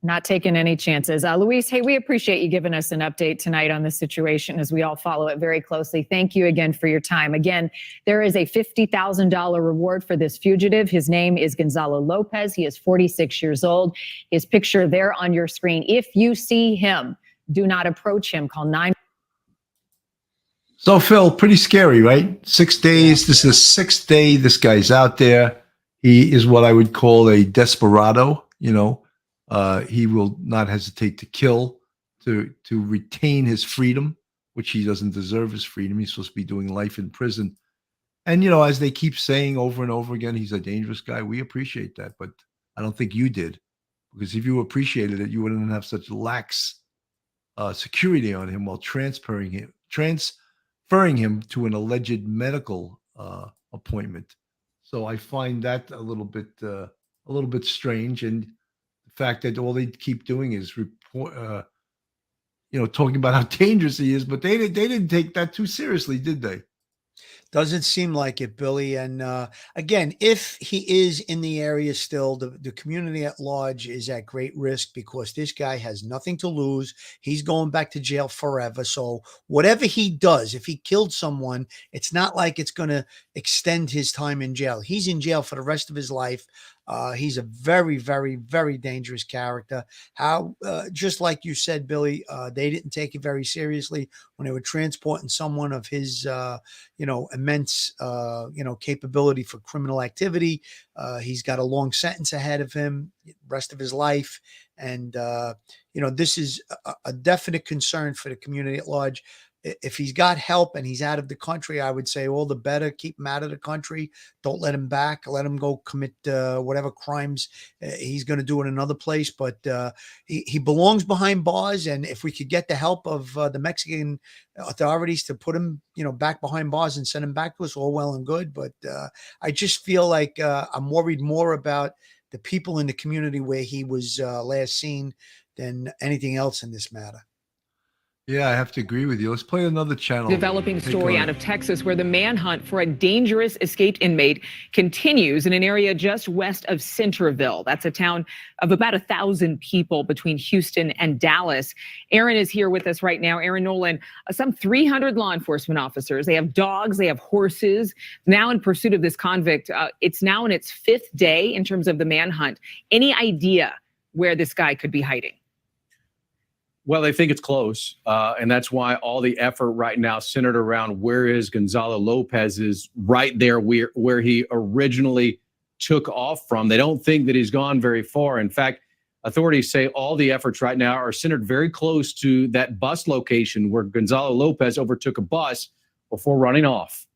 not taking any chances. Luis, hey, we appreciate you giving us an update tonight on the situation as we all follow it very closely. Thank you again for your time. Again, there is a $50,000 reward for this fugitive. His name is Gonzalo Lopez. He is 46 years old. His picture there on your screen. If you see him, do not approach him. Call 9. So, Phil, pretty scary, right? 6 days. This is the 6th day this guy's out there. He is what I would call a desperado. You know, he will not hesitate to kill to retain his freedom, which he doesn't deserve his freedom. He's supposed to be doing life in prison. And, you know, as they keep saying over and over again, he's a dangerous guy. We appreciate that, but I don't think you did, because if you appreciated it, you wouldn't have such lax security on him while transferring him to an alleged medical appointment. So I find that a little bit strange, and the fact that all they keep doing is report, talking about how dangerous he is, but they didn't take that too seriously, did they? Doesn't seem like it, Billy. And again, if he is in the area still, the community at large is at great risk because this guy has nothing to lose. He's going back to jail forever. So whatever he does, if he killed someone, it's not like it's going to extend his time in jail. He's in jail for the rest of his life. He's a very, very, very dangerous character. How, just like you said, Billy, they didn't take it very seriously when they were transporting someone of his, immense, capability for criminal activity. He's got a long sentence ahead of him, rest of his life. And, this is a definite concern for the community at large. If he's got help and he's out of the country, I would say all the better. Keep him out of the country. Don't let him back. Let him go commit whatever crimes he's going to do in another place. But he belongs behind bars. And if we could get the help of the Mexican authorities to put him, back behind bars and send him back to us, all well and good. But I just feel like I'm worried more about the people in the community where he was last seen than anything else in this matter. Yeah, I have to agree with you. Let's play another channel. Developing story out of Texas where the manhunt for a dangerous escaped inmate continues in an area just west of Centerville. That's a town of about 1,000 people between Houston and Dallas. Aaron is here with us right now. Aaron Nolan, some 300 law enforcement officers. They have dogs, they have horses. Now in pursuit of this convict, it's now in its 5th day in terms of the manhunt. Any idea where this guy could be hiding? Well, they think it's close, and that's why all the effort right now centered around where is Gonzalo Lopez is right there where he originally took off from. They don't think that he's gone very far. In fact, authorities say all the efforts right now are centered very close to that bus location where Gonzalo Lopez overtook a bus before running off.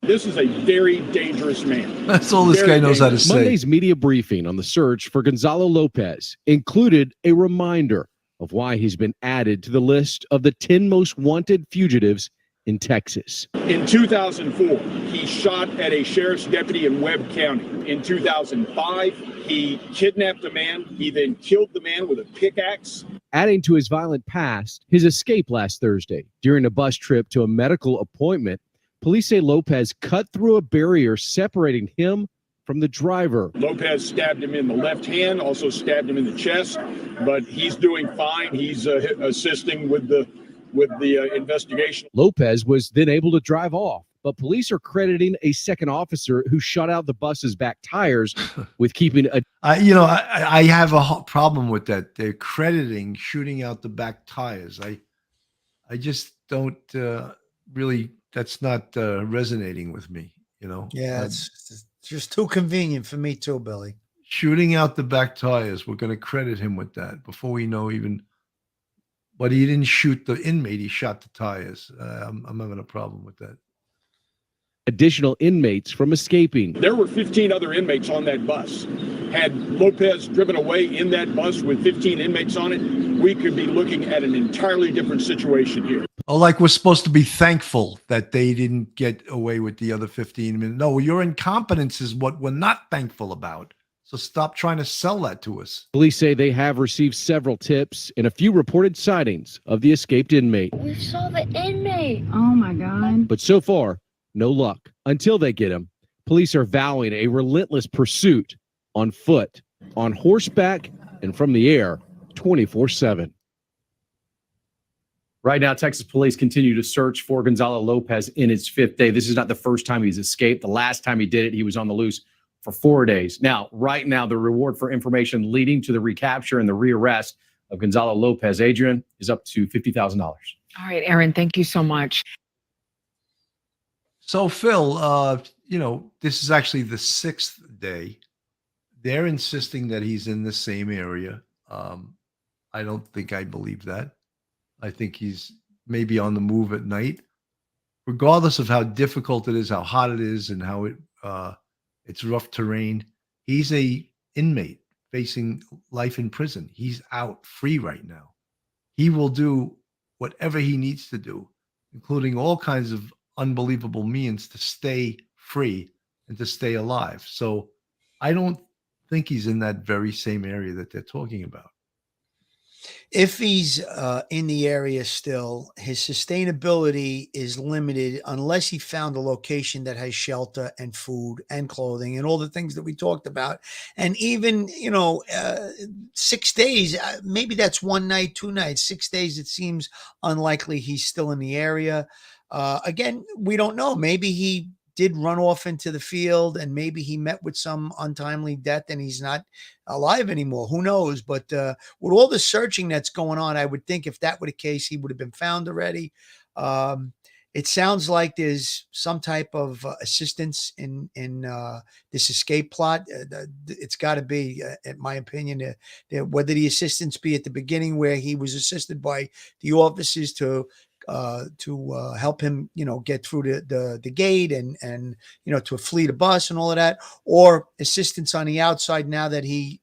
This is a very dangerous man. That's all this guy knows how to say. Monday's media briefing on the search for Gonzalo Lopez included a reminder of why he's been added to the list of the 10 most wanted fugitives in Texas. In 2004, he shot at a sheriff's deputy in Webb County. In 2005, he kidnapped a man. He then killed the man with a pickaxe. Adding to his violent past, his escape last Thursday during a bus trip to a medical appointment, police say Lopez cut through a barrier separating him from the driver. Lopez stabbed him in the left hand, also stabbed him in the chest, but he's doing fine. He's assisting with the investigation. Lopez was then able to drive off, but police are crediting a second officer who shot out the bus's back tires with keeping a... I have a problem with that. They're crediting shooting out the back tires. I just don't really, that's not resonating with me, Yeah, it's just too convenient for me too, Billy. Shooting out the back tires. We're going to credit him with that before we know even. But he didn't shoot the inmate. He shot the tires. I'm having a problem with that. Additional inmates from escaping. There were 15 other inmates on that bus. Had Lopez driven away in that bus with 15 inmates on it, we could be looking at an entirely different situation here. Oh, like we're supposed to be thankful that they didn't get away with the other 15. No, your incompetence is what we're not thankful about. So stop trying to sell that to us. Police say they have received several tips and a few reported sightings of the escaped inmate. We saw the inmate. Oh my God. But so far, no luck. Until they get him, police are vowing a relentless pursuit on foot, on horseback, and from the air 24/7. Right now, Texas police continue to search for Gonzalo Lopez in its 5th day. This is not the first time he's escaped. The last time he did it, he was on the loose for 4 days. Now, right now, the reward for information leading to the recapture and the rearrest of Gonzalo Lopez, Adrian, is up to $50,000. All right, Aaron, thank you so much. So, Phil, this is actually the 6th day They're insisting that he's in the same area. I don't think I believe that. I think he's maybe on the move at night, regardless of how difficult it is, how hot it is, and how it's rough terrain. He's a inmate facing life in prison. He's out free right now. He will do whatever he needs to do, including all kinds of unbelievable means to stay free and to stay alive. So I don't think he's in that very same area that they're talking about. If he's in the area still, his sustainability is limited unless he found a location that has shelter and food and clothing and all the things that we talked about. And even, 6 days, maybe that's one night, 2 nights, 6 days, it seems unlikely he's still in the area. Again, we don't know. Maybe he did run off into the field and maybe he met with some untimely death and he's not alive anymore. Who knows? But with all the searching that's going on, I would think if that were the case, he would have been found already. It sounds like there's some type of assistance in this escape plot. It's got to be, in my opinion, whether the assistance be at the beginning where he was assisted by the officers to help him, get through the gate and to flee the bus and all of that, or assistance on the outside now that he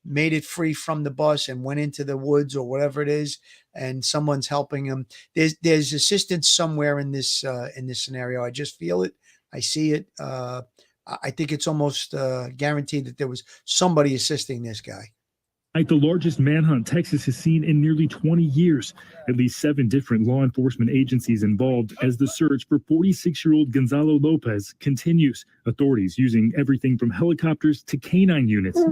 made it free from the bus and went into the woods or whatever it is, and someone's helping him. There's assistance somewhere in this scenario. I just feel it. I see it. I think it's almost guaranteed that there was somebody assisting this guy. Like the largest manhunt Texas has seen in nearly 20 years. At least 7 different law enforcement agencies involved as the search for 46-year-old Gonzalo Lopez continues. Authorities using everything from helicopters to canine units.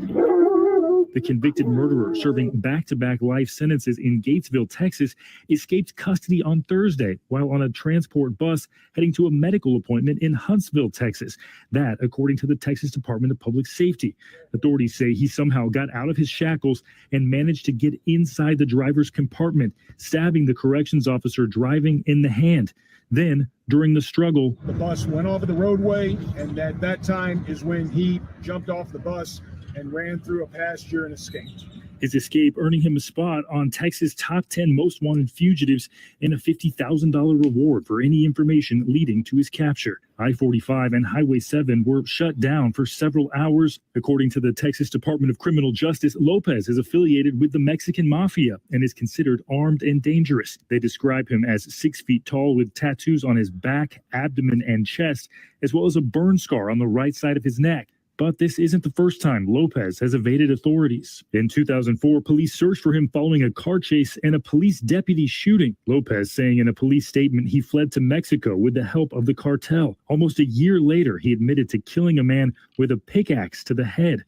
The convicted murderer, serving back-to-back life sentences in Gatesville, Texas, escaped custody on Thursday while on a transport bus heading to a medical appointment in Huntsville, Texas. That, according to the Texas Department of Public Safety. Authorities say he somehow got out of his shackles and managed to get inside the driver's compartment, stabbing the corrections officer driving in the hand. Then, during the struggle, the bus went off of the roadway, and at that time is when he jumped off the bus and ran through a pasture and escaped. His escape earning him a spot on Texas' top 10 most wanted fugitives and a $50,000 reward for any information leading to his capture. I-45 and Highway 7 were shut down for several hours. According to the Texas Department of Criminal Justice, Lopez is affiliated with the Mexican Mafia and is considered armed and dangerous. They describe him as 6 feet tall with tattoos on his back, abdomen, and chest, as well as a burn scar on the right side of his neck. But this isn't the first time Lopez has evaded authorities. In 2004, police searched for him following a car chase and a police deputy shooting. Lopez saying in a police statement he fled to Mexico with the help of the cartel. Almost a year later, he admitted to killing a man with a pickaxe to the head.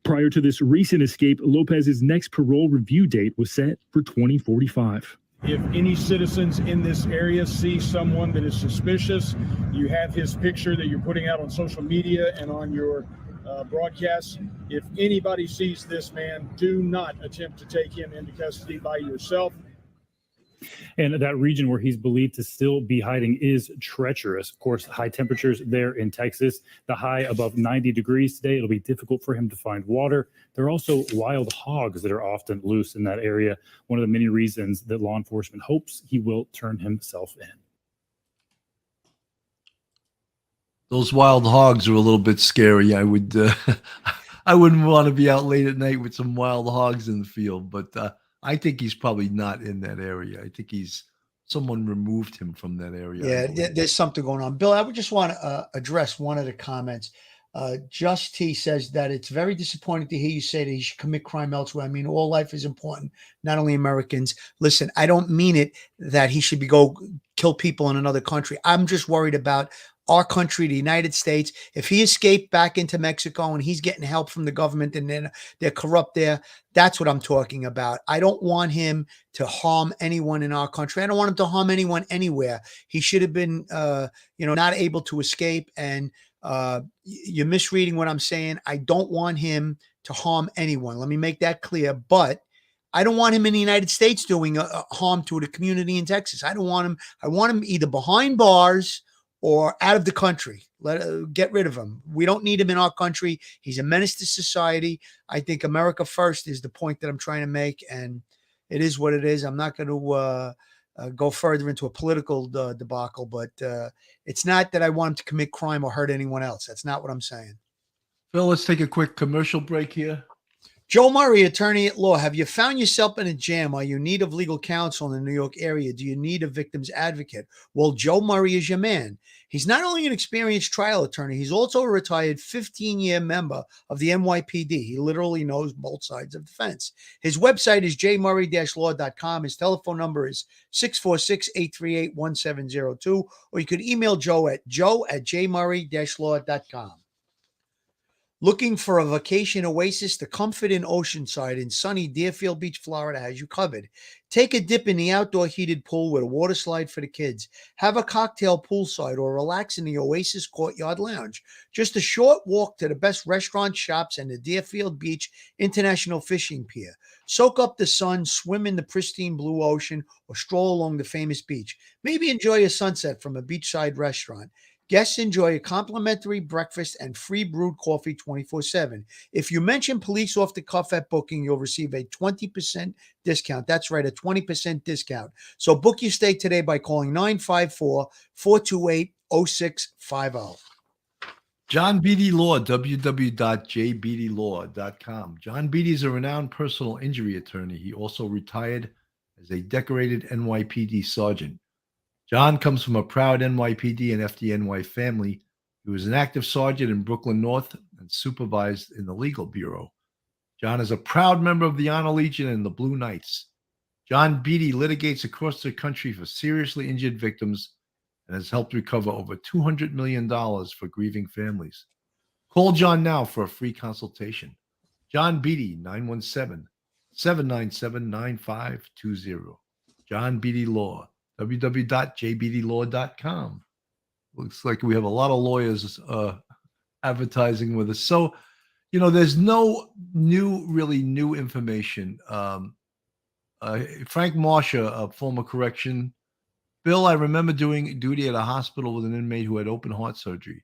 Prior to this recent escape, Lopez's next parole review date was set for 2045. If any citizens in this area see someone that is suspicious, you have his picture that you're putting out on social media and on your broadcasts. If anybody sees this man, do not attempt to take him into custody by yourself. And that region where he's believed to still be hiding is treacherous. Of course, high temperatures there in Texas, the high above 90 degrees today. It'll be difficult for him to find water. There are also wild hogs that are often loose in that area. One of the many reasons that law enforcement hopes he will turn himself in. Those wild hogs are a little bit scary. I would, I wouldn't want to be out late at night with some wild hogs in the field. But I think he's probably not in that area. I think someone removed him from that area. Yeah, there's something going on. Bill, I would just want to address one of the comments. Just T says that it's very disappointing to hear you say that he should commit crime elsewhere. I mean, all life is important, not only Americans. Listen, I don't mean it that he should go kill people in another country. I'm just worried about our country, the United States. If he escaped back into Mexico and he's getting help from the government and then they're corrupt there, that's what I'm talking about. I don't want him to harm anyone in our country. I don't want him to harm anyone anywhere. He should have been, not able to escape. And you're misreading what I'm saying. I don't want him to harm anyone. Let me make that clear. But I don't want him in the United States doing harm to the community in Texas. I don't want him. I want him either behind bars or out of the country. Get rid of him. We don't need him in our country. He's a menace to society. I think America first is the point that I'm trying to make, and it is what it is. I'm not going to go further into a political debacle, but it's not that I want him to commit crime or hurt anyone else. That's not what I'm saying. Phil, let's take a quick commercial break here. Joe Murray, attorney at law. Have you found yourself in a jam? Are you in need of legal counsel in the New York area? Do you need a victim's advocate? Well, Joe Murray is your man. He's not only an experienced trial attorney, he's also a retired 15-year member of the NYPD. He literally knows both sides of the fence. His website is jmurray-law.com. His telephone number is 646-838-1702, or you could email Joe at jmurray-law.com. Looking for a vacation oasis? The Comfort Inn Oceanside in sunny Deerfield Beach, Florida has you covered. Take a dip in the outdoor heated pool with a water slide for the kids. Have a cocktail poolside or relax in the Oasis Courtyard Lounge. Just a short walk to the best restaurant, shops, and the Deerfield Beach International Fishing Pier. Soak up the sun, swim in the pristine blue ocean, or stroll along the famous beach. Maybe enjoy a sunset from a beachside restaurant. Guests enjoy a complimentary breakfast and free brewed coffee 24/7. If you mention Police Off the Cuff at booking, you'll receive a 20% discount. That's right, a 20% discount. So book your stay today by calling 954-428-0650. John Beatty Law, www.jbeattylaw.com. John Beatty is a renowned personal injury attorney. He also retired as a decorated NYPD sergeant. John comes from a proud NYPD and FDNY family. He was an active sergeant in Brooklyn North and supervised in the legal bureau. John is a proud member of the Honor Legion and the Blue Knights. John Beatty litigates across the country for seriously injured victims and has helped recover over $200 million for grieving families. Call John now for a free consultation. John Beatty, 917-797-9520. John Beatty Law, www.jbeattylaw.com. Looks like we have a lot of lawyers advertising with us. So, there's no really new information. Frank Marsha, a former correction. Bill, I remember doing duty at a hospital with an inmate who had open heart surgery.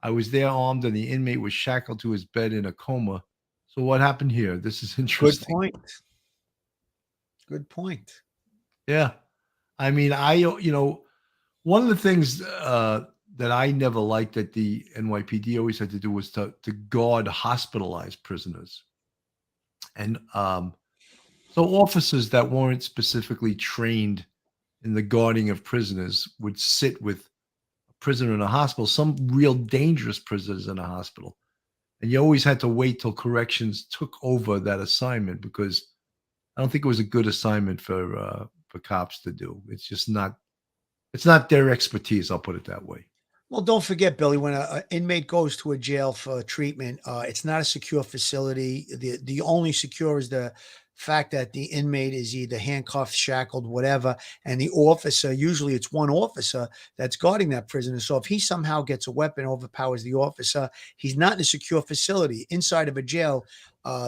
I was there armed and the inmate was shackled to his bed in a coma. So what happened here? This is interesting. Good point. Yeah. I mean, one of the things that I never liked that the NYPD always had to do was to guard hospitalized prisoners. And so officers that weren't specifically trained in the guarding of prisoners would sit with a prisoner in a hospital, some real dangerous prisoners in a hospital. And you always had to wait till corrections took over that assignment, because I don't think it was a good assignment for cops to do. It's just not their expertise. I'll put it that way. Well, don't forget, Billy, when an inmate goes to a jail for treatment, it's not a secure facility. The only secure is the fact that the inmate is either handcuffed, shackled, whatever, and the officer, usually it's one officer that's guarding that prisoner. So if he somehow gets a weapon, overpowers the officer, he's not in a secure facility. Inside of a jail,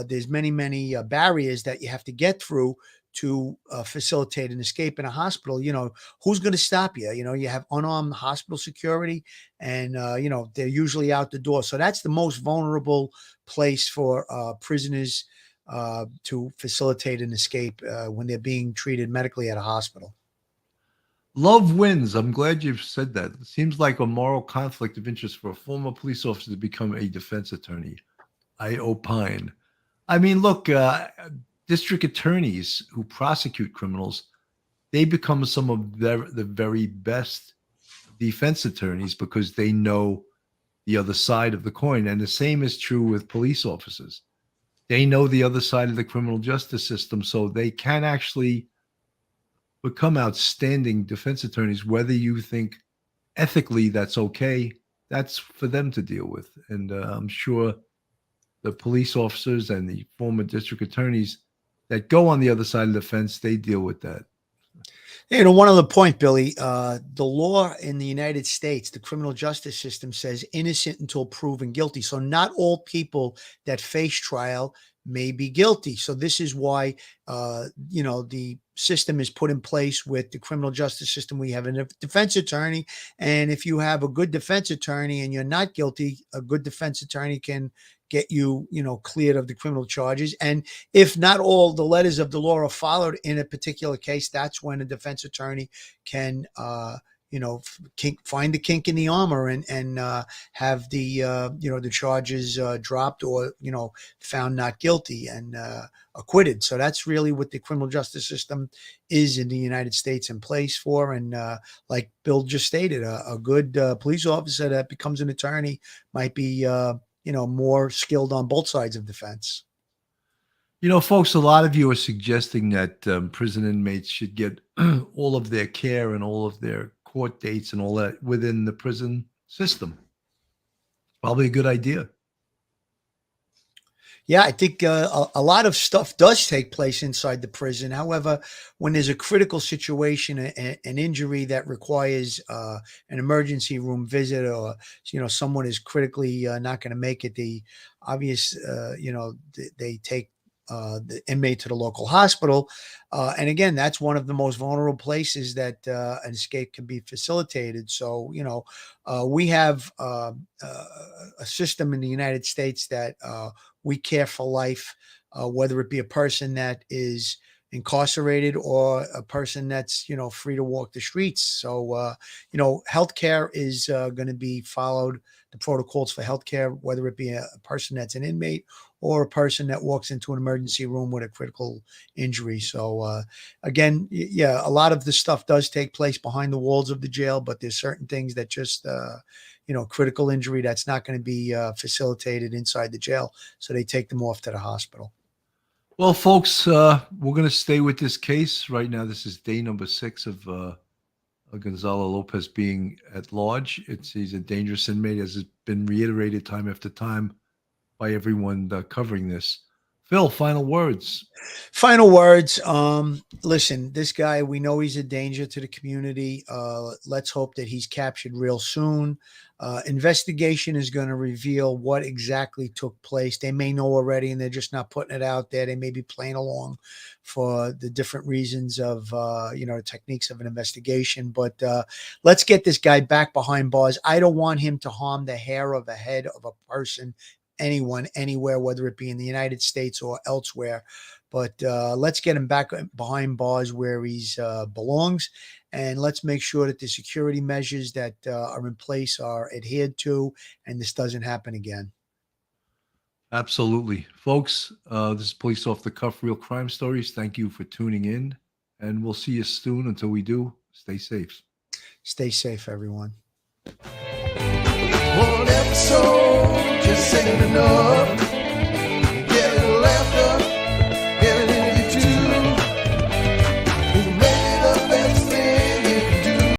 there's many barriers that you have to get through to facilitate an escape. In a hospital, who's going to stop you? You have unarmed hospital security, and they're usually out the door. So that's the most vulnerable place for prisoners to facilitate an escape when they're being treated medically at a hospital. Love wins. I'm glad you've said that. It seems like a moral conflict of interest for a former police officer to become a defense attorney. I opine. I mean, look, district attorneys who prosecute criminals, they become some of the very best defense attorneys because they know the other side of the coin. And the same is true with police officers. They know the other side of the criminal justice system, so they can actually become outstanding defense attorneys. Whether you think ethically that's okay, that's for them to deal with. And I'm sure the police officers and the former district attorneys that go on the other side of the fence, they deal with that. One other point, Billy, the law in the United States, the criminal justice system says innocent until proven guilty. So not all people that face trial may be guilty. So this is why, the system is put in place with the criminal justice system. We have a defense attorney. And if you have a good defense attorney and you're not guilty, a good defense attorney can get you, cleared of the criminal charges. And if not all the letters of the law are followed in a particular case, that's when a defense attorney can, find the kink in the armor and have the, the charges dropped or, found not guilty and acquitted. So that's really what the criminal justice system is in the United States in place for. And like Bill just stated, a good police officer that becomes an attorney might be, more skilled on both sides of defense. Folks, a lot of you are suggesting that prison inmates should get all of their care and all of their court dates and all that within the prison system. Probably a good idea. Yeah, I think a lot of stuff does take place inside the prison. However, when there's a critical situation, an injury that requires an emergency room visit, or someone is critically not going to make it, the obvious, they take the inmate to the local hospital. And again, that's one of the most vulnerable places that an escape can be facilitated. So, we have a system in the United States that we care for life, whether it be a person that is incarcerated or a person that's, free to walk the streets. So, healthcare is going to be followed, the protocols for healthcare, whether it be a person that's an inmate or a person that walks into an emergency room with a critical injury. So, again, yeah, a lot of this stuff does take place behind the walls of the jail, but there's certain things that just, critical injury that's not going to be facilitated inside the jail. So they take them off to the hospital. Well, folks, we're going to stay with this case right now. This is day number 6 of Gonzalo Lopez being at large. He's a dangerous inmate, as has been reiterated time after time by everyone covering this. Phil, final words. Final words. Listen, this guy, we know he's a danger to the community. Let's hope that he's captured real soon. Investigation is going to reveal what exactly took place. They may know already and they're just not putting it out there. They may be playing along for the different reasons of, techniques of an investigation. But let's get this guy back behind bars. I don't want him to harm the hair of a head of a person, anyone, anywhere, whether it be in the United States or elsewhere. But let's get him back behind bars where he's belongs. And let's make sure that the security measures that are in place are adhered to, and this doesn't happen again. Absolutely. Folks, this is Police Off the Cuff Real Crime Stories. Thank you for tuning in, and we'll see you soon. Until we do, stay safe. Stay safe, everyone. One episode just ain't enough.